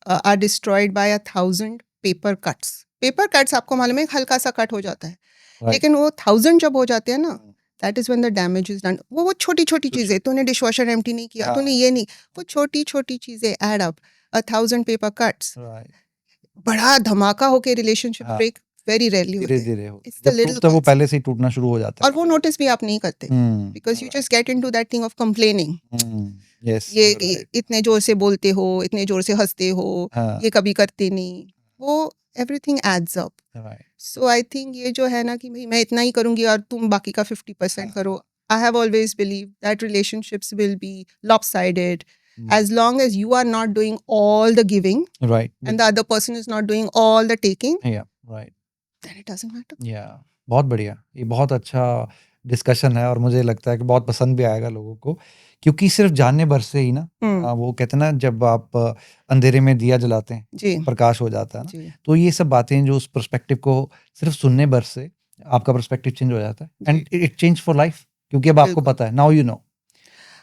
are destroyed by 1,000 paper cuts. Paper cuts आपको मालूम है, एक हल्का सा कट हो जाता है, राइट, लेकिन वो 1,000 जब हो जाते हैं ना, that is when the damage is done. वो छोटी छोटी कुछ, चीजें, तूने डिशवॉशर एम्प्टी नहीं किया, तूने हाँ, ये नहीं, वो छोटी छोटी चीजें add up, 1,000 paper cuts, right, बड़ा धमाका होके रिलेशनशिप हाँ, ब्रेक वेरी रेयरली धीरे होते हैं। धीरे होता इट्स है, द जब लिटिल टूटता है वो थिंग्स, पहले से ही टूटना शुरू हो जाता है और वो काफी, नोटिस भी आप नहीं करते, because you right, just get into that thing of complaining. Yes, ये यू राइट, इतने जोर से बोलते हो, इतने जोर से हंसते हो, हाँ, ये कभी करते नहीं, वो everything adds up. Right, so I think ये जो है ना कि भाई मैं इतना ही करूंगी और तुम बाकी का 50% करो, I have always believe that relationships will be lopsided as long as you are not doing all the giving right, and the other person is not doing all the taking, या, right, then it doesn't matter. या, बहुत बढ़िया, ये बहुत अच्छा discussion है और मुझे लगता है कि बहुत पसंद भी आएगा लोगों को क्योंकि सिर्फ जानने भर से ही ना, वो कहते हैं ना, जब आप अंधेरे में दिया जलाते हैं जी, प्रकाश हो जाता है ना, जी, तो ये सब बातें जो उस पर्सपेक्टिव को सिर्फ सुनने भर से आपका पर्सपेक्टिव चेंज हो जाता है and it change for life क्योंकि अब आपको बिल्कुल। पता है, now you know,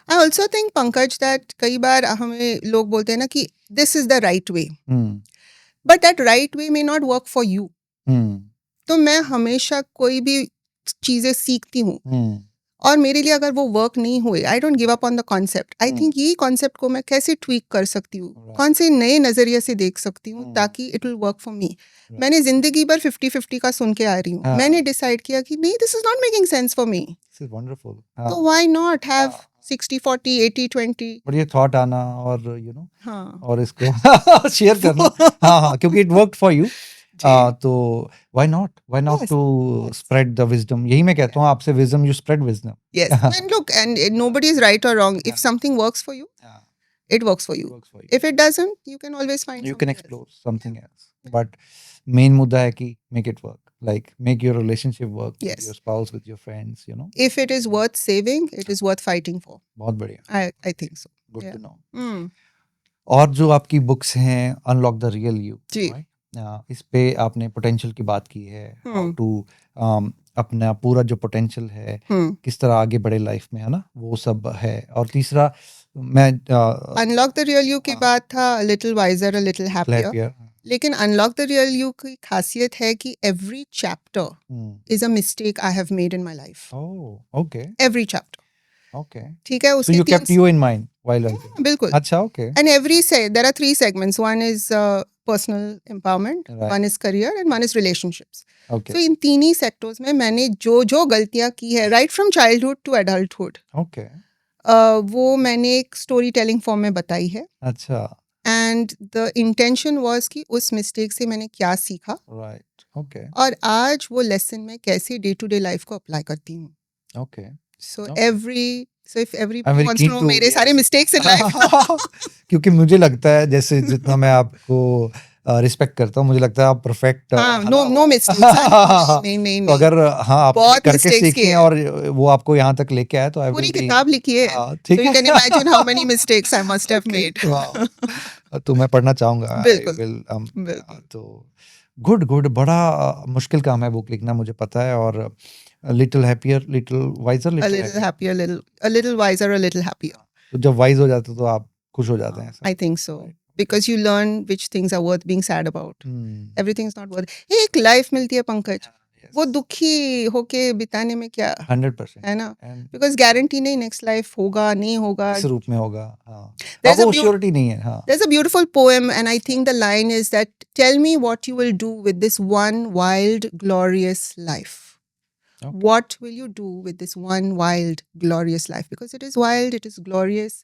I also think Pankaj that कई बार हमें लोग बोलते हैं ना कि this is the right way, but that right way may not work for you. तो मैं हमेशा कोई भी चीजें सीखती हूँ और मेरे लिए अगर वो वर्क नहीं हुए, I don't give up on the concept. I think यही कॉन्सेप्ट को मैं कैसे ट्वीक कर सकती हूँ, Right. कौन से नए नजरिए से देख सकती हूँ ताकि it will work for me. Right. मैंने जिंदगी भर 50-50 का सुन के आ रही हूँ. हाँ. मैंने डिसाइड किया कि नहीं, this is not making sense for me. This is wonderful. तो व्हाई नॉट हैव 60-40, 80-20. बट ये थॉट आना और हाँ. और इसको शेयर करना, हाँ, क्योंकि इट वर्कड फॉर यू. तो why not Yes. To spread the wisdom. यही मैं कहता हूँ आपसे, wisdom, you spread wisdom. Yes. And look, and nobody is right or wrong. If something works for you, it works for you. If it doesn't, you can always find You can something else. explore something else. But main मुद्दा है कि make it work. Like make your relationship work with Yes. your spouse, with your friends. If it is worth saving, it is worth fighting for. बहुत बढ़िया. I think so. Good Yeah. to know. Mm. और जो आपकी books हैं, unlock the real you, जी. इस पे आपने potential की बात की है, हाउ टू अपना पूरा जो पोटेंशियल है किस तरह आगे बढ़े लाइफ में, है ना, वो सब है. और तीसरा मैं Unlock the real you की बात था, a little wiser, a little happier. लेकिन अनलॉक द रियल यू की खासियत है कि every chapter is a mistake I have made in my life. Okay. Every chapter. Okay. ठीक है. So you kept you in mind while writing. बिल्कुल. अच्छा, okay. And there are 3 segments. One is personal empowerment, Right. one is career, and one is relationships. Okay. So इन तीन ही sectors में मैंने जो गलतियां की है, right from childhood to adulthood, Okay. वो मैंने एक स्टोरी टेलिंग फॉर्म में बताई है. अच्छा. एंड द इंटेंशन वाज कि उस मिस्टेक से मैंने क्या सीखा, Right. Okay. और आज वो लेसन मैं कैसे डे टू डे लाइफ को अप्लाई करती हूँ. Okay. So Okay. if everybody I'm very wants keen to know to- मेरे सारे मिस्टेक्स इन लाइफ. क्योंकि मुझे लगता है जैसे जितना मैं आपको रिस्पेक्ट करता हूँ, मुझे लगता है आप परफेक्ट. No mistakes. नहीं. तो अगर आप बहुत करके mistakes सीखें किए हैं. और वो आपको यहाँ तक लेके आए, तो आई पूरी किताब लिखी है. ठीक So you can imagine how many mistakes I must have made. तो मैं पढ़ना चाहूंगा. बिल्कुल. बिल्कुल. तो गुड. बड़ा मुश्किल काम है बुक लिखना, मुझे पता है. और little happier, little wiser, A little happier, a little wiser, a little happier. तो जब वाइज हो जाते हो तो आप खुश हो जाते हैं. I think so. Because you learn which things are worth being sad about. Everything is not worth. एक लाइफ मिलती है पंकज, वो दुखी होके बिताने में क्या 100%. है ना. Because गारंटी नहीं नेक्स्ट लाइफ होगा नहीं होगा. इस रूप में होगा. There's a वो श्योरिटी नहीं है. There's a beautiful poem, and I think the line is that, tell me what you will do with this one wild, glorious life. Okay. What will you do with this one wild, glorious life? Because it is wild, it is glorious.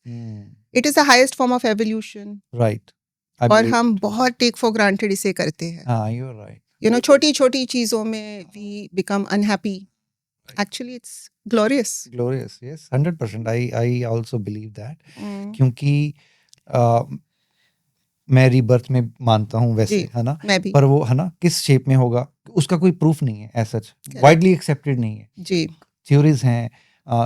It is the highest form of evolution. Right. और हम बहुत take for granted इसे करते हैं. You are right. You know, छोटी चीजों में we become unhappy. Actually, it's glorious. Glorious, yes, 100%. I also believe that. क्योंकि मैं रीबर्थ में मानता हूँ वैसे, है ना. मैं भी. पर वो, है ना, किस शेप में होगा उसका कोई प्रूफ नहीं है, ऐसा वाइडली एक्सेप्टेड नहीं है. जी. थ्योरीज हैं,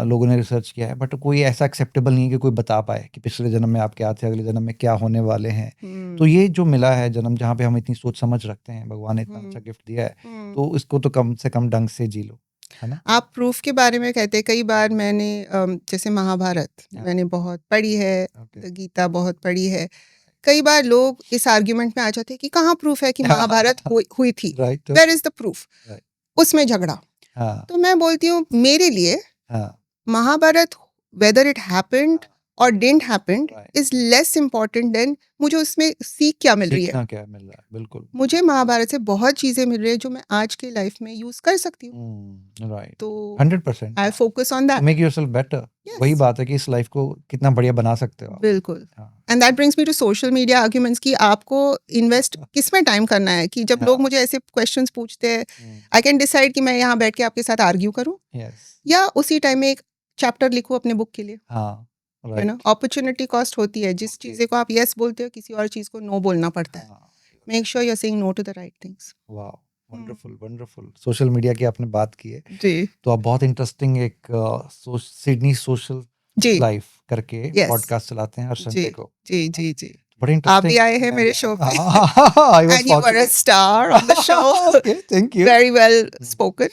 लोगों ने रिसर्च किया है, बट कोई ऐसा एक्सेप्टेबल नहीं है कि कोई बता पाए कि पिछले जन्म में आप क्या थे, अगले जन्म में क्या होने वाले हैं. तो ये जो मिला है जन्म, जहाँ पे हम इतनी सोच समझ रखते हैं, भगवान ने इतना अच्छा गिफ्ट दिया है, तो इसको तो कम से कम ढंग से जी लो, है ना. आप प्रूफ के बारे में कहते हैं. कई बार मैंने जैसे महाभारत मैंने बहुत पढ़ी है, गीता बहुत पढ़ी है. कई बार लोग इस आर्ग्यूमेंट में आ जाते हैं कि कहाँ प्रूफ है कि महाभारत हुई थी. Where is the proof. उसमें झगड़ा. तो मैं बोलती हूँ, मेरे लिए Mahabharat, whether it happened or didn't happen, is less important than मुझे उसमें सीख क्या मिल रही है. क्या मिल रहा है. बिल्कुल. मुझे महाभारत से बहुत चीजें मिल रही है जो मैं आज के लाइफ में यूज कर सकती हूँ. राइट. तो 100%. I focus on that. Make yourself better. वही बात है कि इस लाइफ को कितना बढ़िया बना सकते हो. बिल्कुल. And that brings me to social media arguments कि आपको इन्वेस्ट किस में टाइम करना है. कि जब लोग मुझे ऐसे क्वेश्चंस पूछते हैं, आई कैन डिसाइड कि मैं यहाँ बैठ के आपके साथ आर्ग्यू करूँ, या उसी टाइम में एक चैप्टर लिखूँ अपने बुक के लिए. है ना. अपॉर्चुनिटी कॉस्ट होती है. जिस चीज़ को आप यस बोलते हो, किसी और चीज़ को नो बोलना पड़ता है. Make sure you are saying no to the right things. Wow, wonderful. Social media की आपने बात की है, जी. तो आप बहुत इंटरेस्टिंग एक सिडनी सोशल लाइफ करके पॉडकास्ट चलाते हैं हर संडे को. जी. बड़े इंटरेस्टिंग. आप भी आए हैं मेरे शो पे. And you were a star on the show. Okay, thank you. Very well spoken.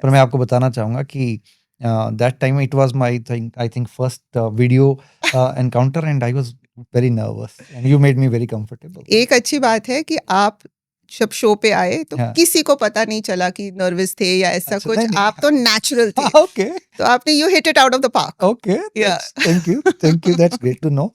पर मैं आपको बताना चाहूंगा कि that time it was my I think first video encounter, and I was very nervous, and you made me very comfortable. एक अच्छी बात है कि आप जब शो पे आए तो हाँ। किसी को पता नहीं चला कि नर्वस थे या ऐसा अच्छा, कुछ, नहीं, नहीं। आप तो नेचुरल थे, Okay. तो आपने you hit it out of the park. Okay, Yeah. thank you, that's great to know.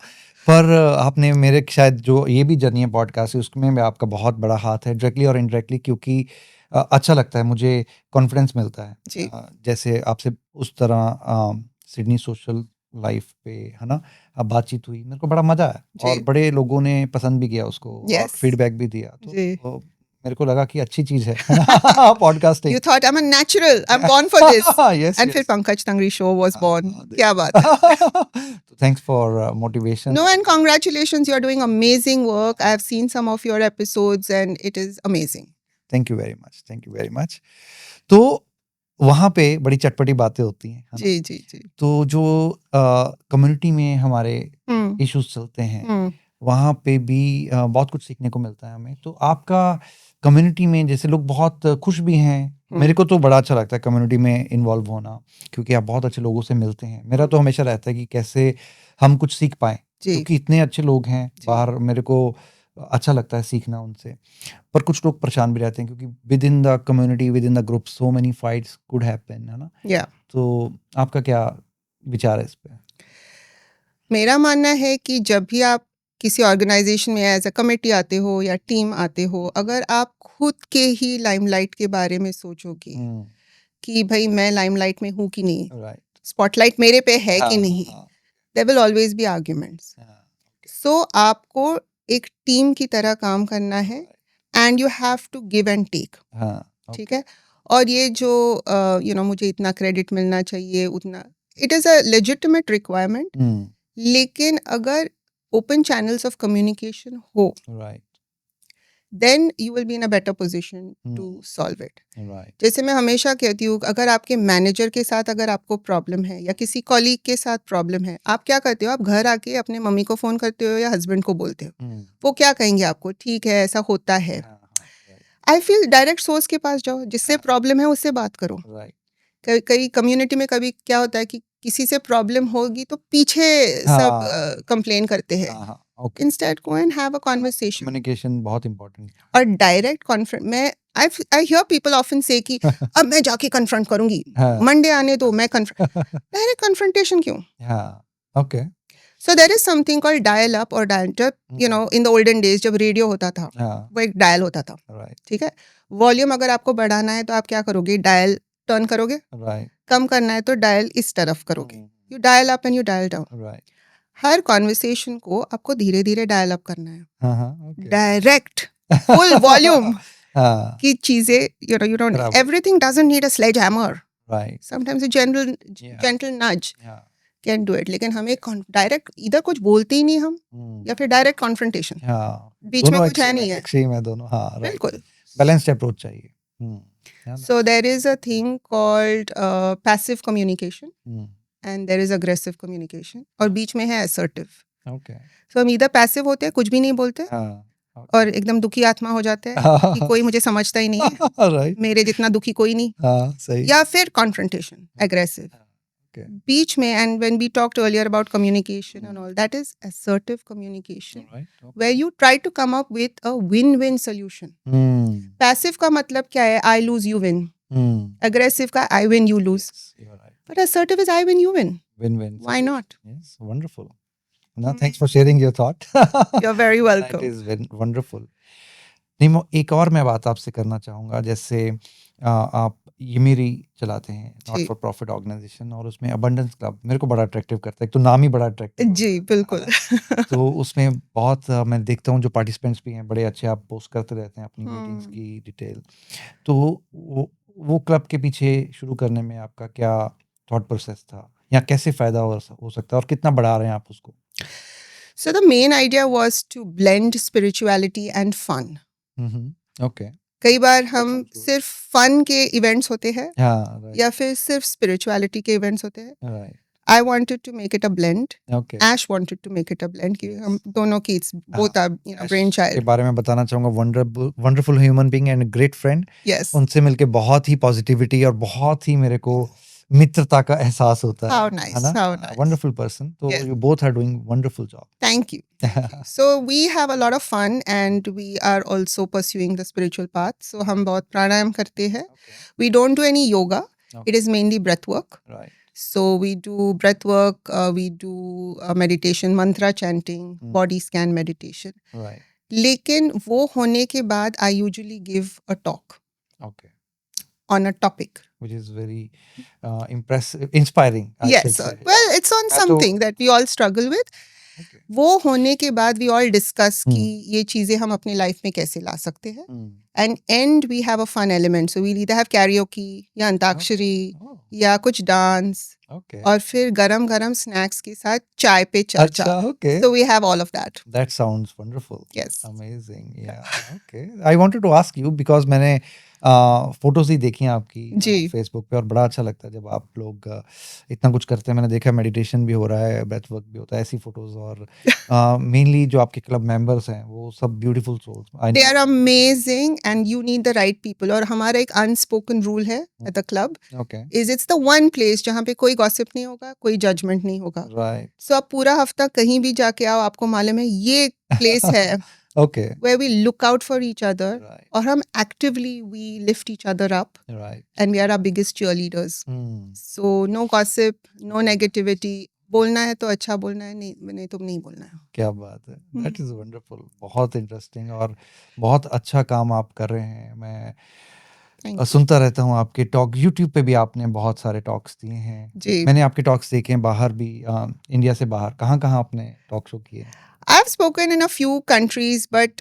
पर आपने मेरे शायद जो ये भी जर्नी है पॉडकास्ट है उसमें भी आपका बहुत बड़ा हाथ है, डायरेक्टली और इनडायरेक्टली, क्योंकि अच्छा लगता है मुझे, कॉन्फिडेंस मिलता है। जी. जैसे आपसे उस तरह सिडनी सोशल लाइफ पे है ना अब बातचीत हुई, मेरे को बड़ा मजा आया जी. और बड़े लोगों ने पसंद भी किया उसको और Yes. फीडबैक भी दिया, जी. तो मेरे को लगा कि अच्छी चीज है podcasting. You thought I'm a natural, I'm born for this. Yes, And फिर yes. Pankaj तंगड़ी show was born. हाँ, क्या बात है. Thanks for motivation. No, and congratulations, you're doing amazing work. I've seen some of your episodes and it is amazing. Thank you very much. Thank you very much. तो वहाँ पे बड़ी चटपटी बातें होती हैं, है ना? जी जी जी. तो जो कम्युनिटी में हमारे हम्म इश्यूज चलते हैं, हम्म वहाँ पे भी बहुत कुछ सीखने को मिलता है हमें। तो आपका कम्युनिटी में जैसे लोग बहुत खुश भी हैं, मेरे को तो बड़ा अच्छा लगता है कम्युनिटी में इन्वॉल्व होना, क्योंकि आप बहुत अच्छे लोगों से मिलते हैं। मेरा तो हमेशा रहता है कि कैसे हम कुछ सीख पाएं, जी. क्योंकि इतने अच्छे लोग हैं जी. बाहर, मेरे को अच्छा लगता है सीखना उनसे। पर कुछ लोग परेशान भी रहते हैं, क्योंकि with in the community, with in the group, so many fights could happen, है ना? या तो आपका क्या विचार है इस पे? मेरा मानना है कि जब भी आप किसी ऑर्गेनाइजेशन में एज अ कमेटी आते हो या टीम आते हो, अगर आप खुद के ही लाइमलाइट के बारे में सोचोगे कि भाई मैं लाइमलाइट में हूँ कि नहीं, राइट, स्पॉटलाइट मेरे पे है कि नहीं, हाँ, there will always be arguments. So आपको एक टीम की तरह काम करना है and you have to give and take. ठीक है. और ये जो मुझे इतना क्रेडिट मिलना चाहिए उतना, it is a legitimate requirement. लेकिन अगर ओपन चैनल्स ऑफ कम्युनिकेशन हो, right, then you will be in a better position to solve it. Right, जैसे मैं हमेशा कहती हूँ, अगर आपके मैनेजर के साथ अगर आपको प्रॉब्लम है या किसी कॉलीग के साथ प्रॉब्लम है, आप क्या करते हो? आप घर आके अपने मम्मी को फ़ोन करते हो या हस्बैंड को बोलते हो. वो क्या कहेंगे आपको? ठीक है, ऐसा होता है. आई फील डायरेक्ट सोर्स के पास जाओ, जिससे प्रॉब्लम है उससे बात करो. राइट, कई कम्युनिटी में कभी क्या होता है कि किसी से प्रॉब्लम होगी तो पीछे सब कंप्लेन करते हैं. Instead go and have a conversation. Communication बहुत इंपॉर्टेंट है। और डायरेक्ट कॉन्फ्रंट, मैं आई हियर पीपल ऑफन से कि अब मैं जाके कन्फ्रंट करूंगी, मंडे आने दो, मैं डायरेक्ट कन्फ्रंटेशन क्यों? Okay, so there is something called dial up और डायल, जब इन द ओल्डन डेज जब रेडियो होता था, वो एक डायल होता था. राइट, ठीक है. वॉल्यूम अगर आपको बढ़ाना है तो आप क्या करोगे? डायल टर्न करोगे. राइट, कम करना है तो डायल इस तरफ करोगे. You dial up and you dial down. Right, her conversation को आपको धीरे धीरे डायल अप करना है. ओके, डायरेक्ट फुल वॉल्यूम हाँ, की चीजें, you don't, बराबर. everything doesn't need a sledgehammer. Right, Sometimes a gentle nudge can do it. लेकिन हमें डायरेक्ट इधर कुछ बोलते ही नहीं हम, या फिर डायरेक्ट कॉन्फ्रंटेशन, बीच में कुछ है नहीं है. एक्सट्रीम है दोनों, हाँ, राइट, बिल्कुल. बैलेंस्ड अप्रोच चाहिए। So there is a thing called passive communication and there is aggressive communication, और बीच में है assertive. ओके, So हम इधर passive होते हैं, कुछ भी नहीं बोलते, और एकदम दुखी आत्मा हो जाते हैं कि कोई मुझे समझता ही नहीं है, राइट, मेरे जितना दुखी कोई नहीं. सही, या फिर confrontation, aggressive. बीच में, and when we talked earlier about communication and all, that is assertive communication, where you try to come up with a win-win solution. Passive का मतलब क्या है? I lose, you win. Aggressive का I win, you lose. But assertive is I win, you win. Win-win. Why not? Yes, wonderful. No, thanks for sharing your thought. You're very welcome. That is wonderful. नहीं, एक और मैं बात आपसे करना चाहूँगा, जैसे आप यमीरी चलाते हैं, नॉट फॉर प्रॉफिट ऑर्गेनाइजेशन, और उसमें अबंडेंस क्लब मेरे को बड़ा अट्रैक्टिव करता है, एक तो नाम ही बड़ा अट्रैक्टिव। जी बिल्कुल। तो उसमें बहुत मैं देखता हूँ जो पार्टिसिपेंट्स भी हैं, बड़े अच्छे आप पोस्ट करते रहते हैं अपनी मीटिंग्स की डिटेल। तो वो क्लब के पीछे शुरू करने में आपका क्या थॉट प्रोसेस था, या कैसे फ़ायदा हो सकता है, और कितना बढ़ा रहे हैं आप उसको? So the main idea was to blend spirituality and fun. Okay. कई बार हम सिर्फ फन के इवेंट्स होते हैं, right. या फिर सिर्फ स्पिरिचुअलिटी के इवेंट्स होते हैं. Right. I wanted to make it a blend. Okay. Ash wanted to make it a blend कि हम दोनों की both are brainchild. के बारे में बताना चाहूँगा, wonderful human being and great friend. Yes. उनसे मिलके बहुत ही पॉजिटिविटी और बहुत ही मेरे को मित्रता का एहसास होता How है nice, ना? how nice. वंडरफुल पर्सन, तो Yes. You both are doing wonderful job. Thank you. So we have a lot of fun and we are also pursuing the spiritual path. So हम बहुत प्राणायाम करते हैं. We don't do any yoga. It is mainly breath work. Right. So we do breath work, we do meditation, mantra chanting, body scan meditation. Right. लेकिन वो होने के बाद I usually give a talk Okay. on a topic. Which is very impressive, inspiring, I should Yes, say. well, it's on मैं तो- something that we all struggle with. Okay. वो होने के बाद we all discuss कि ये चीजें हम अपने लाइफ में कैसे ला सकते हैं. And end we have a fun element. So we'll either have karaoke या अंताक्षरी Oh, या कुछ डांस okay. और फिर गरम गरम स्नैक्स के साथ चाय पे चर्चा. अच्छा, okay. So we have all of that. That sounds wonderful. Yes. Amazing. Yeah. Okay. I wanted to ask you because मैंने फोटोज ही देखी हैं आपकी जी. फेसबुक पे, और बड़ा अच्छा लगता है जब आप लोग इतना कुछ करते हैं. मैंने देखा मेडिटेशन भी हो रहा है, ब्रेथ वर्क भी होता है, ऐसी फोटोज. और मेनली जो आपके क्लब मेंबर्स हैं वो सब beautiful souls. They are amazing and you need the right people. और हमारा एक unspoken rule है at the club Okay. is it's the one place जहाँ पे कोई gossip नहीं होगा, कोई judgment नहीं होगा. Right. So आप पूरा हफ्ता कहीं भी जाके आओ, आपको मालूम है ये place है Okay. where we look out for each other. Right. और हम actively we lift each other up Right. and we are our biggest cheerleaders. Hmm. So no gossip, no negativity. बोलना है तो अच्छा बोलना है, नहीं तो नहीं बोलना है. क्या बात है. That is wonderful. बहुत इंटरेस्टिंग और बहुत अच्छा काम आप कर रहे हैं. मैं Thank you. सुनता रहता हूँ आपके टॉक. यूट्यूब पे भी आपने बहुत सारे टॉक्स दिए हैं. जी. मैंने आपके टॉक्स देखे हैं बाहर भी, इंडिया से बाहर. कहाँ कहाँ आपने टॉक शो किए? I've spoken in a few countries, but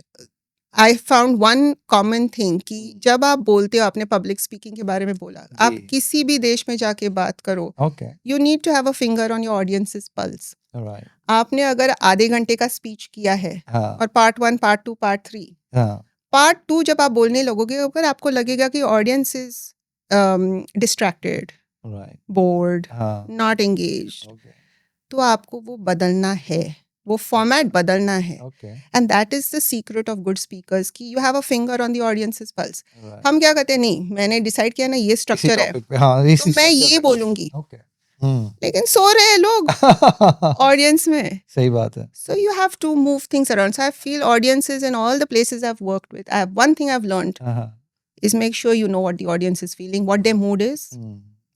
I found one common thing कि जब आप बोलते हो, आपने पब्लिक स्पीकिंग के बारे में बोला, आप जी. किसी भी देश में जाके बात करो, Okay. you need to have a finger on your audience's pulse. Right. आपने अगर आधे घंटे का स्पीच किया है हाँ. और पार्ट 1, पार्ट 2, पार्ट 3, हाँ. पार्ट 2 जब आप बोलने लगोगे, अगर आपको लगेगा कि audience is distracted, Right. Bored, हाँ. Not engaged, Okay. तो आपको वो बदलना है, वो फॉर्मेट बदलना है. Okay. And that is the secret of good speakers कि you have a finger on the audience's pulse. Right. हम क्या कहते हैं, नहीं मैंने डिसाइड किया ना ये इसी स्ट्रक्चर है topic पे, हाँ, तो इसी मैं structure ये पे. बोलूंगी, Okay. हम्म. लेकिन सो रहे हैं लोग ऑडियंस में. सही बात है. So you have to move things around. So I feel audiences in all the places I've worked with, one thing I've learned हाँ. is make sure you know what the audience is feeling, what their mood is,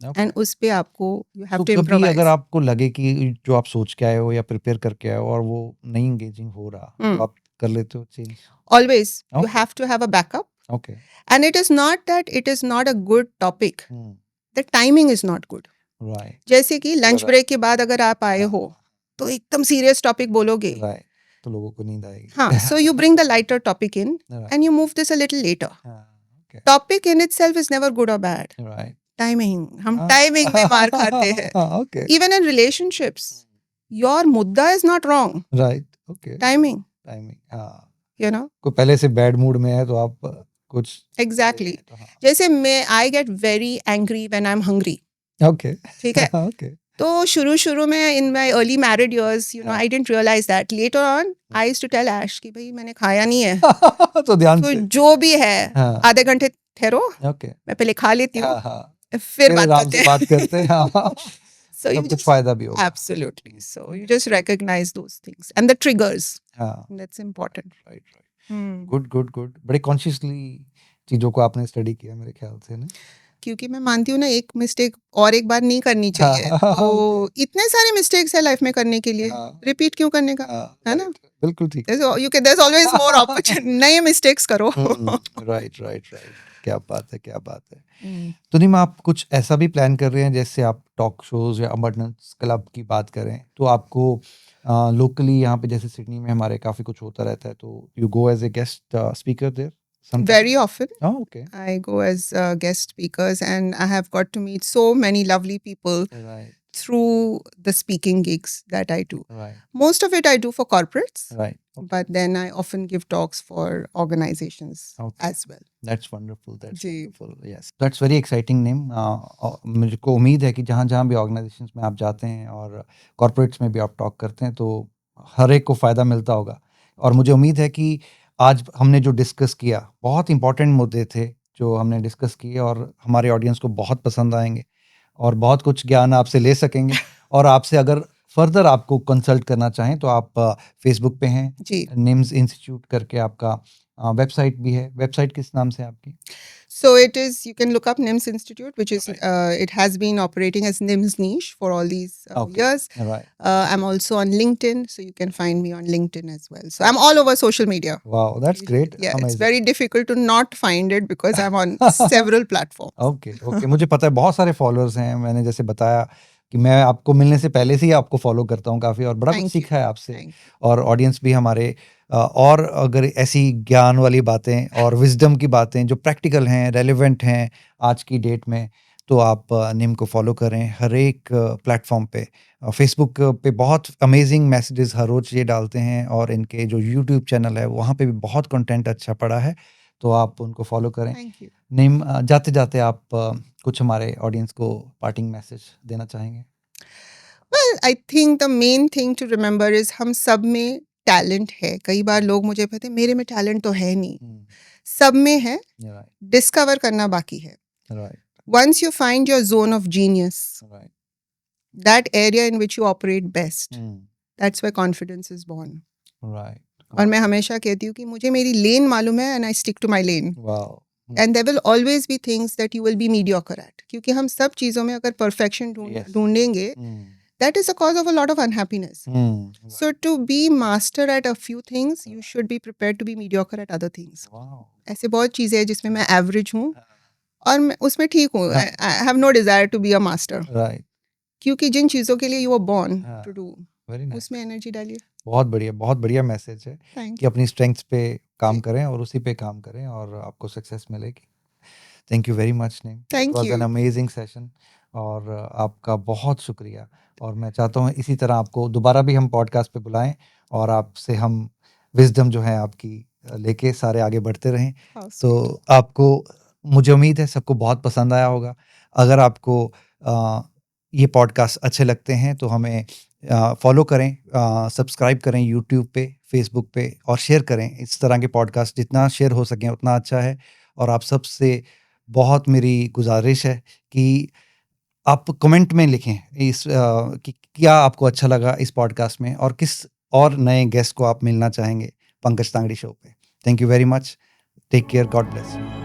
Okay. and उस पे आपको you have तो to कभी improvise. अगर आपको लगे कि जो आप सोच के आए हो या प्रिपेयर करके आए हो और वो नहीं एंगेजिंग हो रहा, तो आप कर लेते हो change? Always you Okay. have to have a backup, okay. and it is not that it is not a good topic. Hmm. The timing is not good. Right. जैसे कि लंच Correct. ब्रेक के बाद अगर आप आए हो तो एकदम सीरियस टॉपिक बोलोगे. राइट. तो लोगों को नींद आएगी. हाँ, so you bring the lighter topic in Right. and you move this a little later. हाँ. Okay. Topic in itself is never good or bad. Right. Timing, हम हाँ. टाइमिंग में मार खाते हैं. हाँ. Okay. Even in relationships, your mudda is not wrong. Right. Okay. Timing, timing. हाँ. you know. कोई पहले से बैड मूड में है तो आप कुछ. Exactly. तो हाँ. जैसे मैं I get very angry when I'm hungry. Okay. ठीक है. ओके. तो शुरू में in my early married years, you know, हाँ. I didn't realize that. Later on, I used to tell Ash कि भाई मैंने खाया नहीं है. तो ध्यान तो से. जो भी है, हाँ. आधे घंटे ठहरो, ओके. मैं पहले खा लेती हूँ, हाँ. हाँ. फिर फिर बात आराम करते से हैं. बात करते हैं. हाँ. So you तब कुछ just फायदा भी होगा. absolutely. So you just recognize those things and the triggers. हाँ. That's important. Right. Right. Hmm. Good good good. बड़े कॉन्शियसली चीजों को आपने स्टडी किया मेरे ख्याल से ना. क्योंकि मैं मानती हूँ ना, एक मिस्टेक और एक बार नहीं करनी चाहिए. हाँ. तो इतने सारे मिस्टेक्स है लाइफ में करने के लिए, हाँ. रिपीट क्यों करने का, हाँ. है ना? राइट. बिल्कुल ठीक. there's always more opportunity. नए मिस्टेक्स करो. Right right right. क्या बात है, क्या बात है. तो नहीं, मैं आप कुछ ऐसा भी प्लान कर रहे हैं जैसे आप टॉक शोज या अबंडेंस क्लब की बात करें तो आपको लोकली यहाँ पे जैसे सिडनी में हमारे काफी कुछ होता रहता है, तो you go as a guest speaker there sometimes? Very often Oh, okay. I go as guest speakers and I have got to meet so many lovely people Right. through the speaking gigs that I do. Right. Most of it I do for corporates, Right. Okay. but then I often give talks for organizations Okay. as well. That's wonderful. That's जी. wonderful. Yes. That's very exciting name. मुझे को उम्मीद है कि जहाँ भी organisations में आप जाते हैं और कॉर्पोरेट्स में भी आप टॉक करते हैं तो हर एक को फ़ायदा मिलता होगा. और मुझे उम्मीद है कि आज हमने जो डिस्कस किया बहुत इंपॉर्टेंट मुद्दे थे जो हमने डिस्कस किए और हमारे ऑडियंस को बहुत पसंद आएंगे. और बहुत कुछ ज्ञान आपसे ले सकेंगे। और आपसे अगर फर्दर आपको कंसल्ट करना चाहें तो आप फेसबुक पे हैं, जी। निम्स इंस्टीट्यूट करके आपका वेबसाइट भी है। वेबसाइट किस नाम से आपकी? So it is, you can look up NIMS Institute, which is, it has been operating as NIMS Niche for all these Okay. years. Right. I'm also on LinkedIn, so you can find me on LinkedIn as well. So I'm all over social media. Wow, that's great. Yeah, it's Amazing. very difficult to not find it because I'm on several platforms. Okay okay, मुझे पता है बहुत सारे followers हैं। मैंने जैसे बताया कि मैं आपको मिलने से पहले से ही आपको फॉलो करता हूँ काफ़ी, और बड़ा कुछ Thank सीखा है आपसे। Thank you. और ऑडियंस भी हमारे और अगर ऐसी ज्ञान वाली बातें और विजडम की बातें जो प्रैक्टिकल हैं, रेलेवेंट हैं आज की डेट में, तो आप निम को फॉलो करें हर एक प्लेटफॉर्म पे। फेसबुक पे बहुत अमेजिंग मैसेजेस हर रोज़ ये डालते हैं, और इनके जो यूट्यूब चैनल है वहाँ पे भी बहुत कंटेंट अच्छा पड़ा है, तो आप उनको फॉलो करें। Thank you. निम, जाते जाते आप कुछ हमारे ऑडियंस को पार्टिंग मैसेज देना चाहेंगे? Well, I think the main thing to remember is हम सब में टैलेंट है। कई बार लोग मुझे कहते हैं मेरे में टैलेंट तो है नहीं, सब में है, राइट डिस्कवर करना बाकी है। Right Once you find your zone of genius, right that area in which you operate best, that's where confidence is born. Right. और मैं हमेशा कहती हूँ कि मुझे मेरी लेन मालूम है, and I stick to my lane. Wow. And there will always be things that you will be mediocre at. क्योंकि हम सब चीज़ों में अगर perfection Yes. ढूंढेंगे, that is a cause of a lot of unhappiness. So to be master at a few things, you should be prepared to be mediocre at other things. Wow. ऐसे बहुत चीज़ें हैं जिसमें मैं एवरेज हूँ और मैं उसमें ठीक हूँ. I have no desire to be a master. Right, क्योंकि जिन चीज़ों के लिए you were born हाँ, to do, वेरी नाइस। उसमें एनर्जी डालिए. बहुत बढ़िया मैसेज है Thank कि अपनी स्ट्रेंथ्स पे काम जी। करें और उसी पे काम करें और आपको सक्सेस मिलेगी। थैंक यू वेरी मच निम, Thank it was an you. Amazing session, और आपका बहुत शुक्रिया। और मैं चाहता हूँ इसी तरह आपको दोबारा भी हम पॉडकास्ट पे बुलाएं, और आपसे हम विजडम जो है आपकी लेके सारे आगे बढ़ते रहें। How तो sweet. आपको, मुझे उम्मीद है सबको बहुत पसंद आया होगा। अगर आपको ये पॉडकास्ट अच्छे लगते हैं तो हमें फॉलो करें, सब्सक्राइब करें यूट्यूब पे, फेसबुक पे, और शेयर करें। इस तरह के पॉडकास्ट जितना शेयर हो सकें उतना अच्छा है। और आप सबसे बहुत मेरी गुजारिश है कि आप कमेंट में लिखें कि क्या आपको अच्छा लगा इस पॉडकास्ट में, और किस और नए गेस्ट को आप मिलना चाहेंगे पंकज तांगड़ी शो पे। Thank you very much, take care, God bless.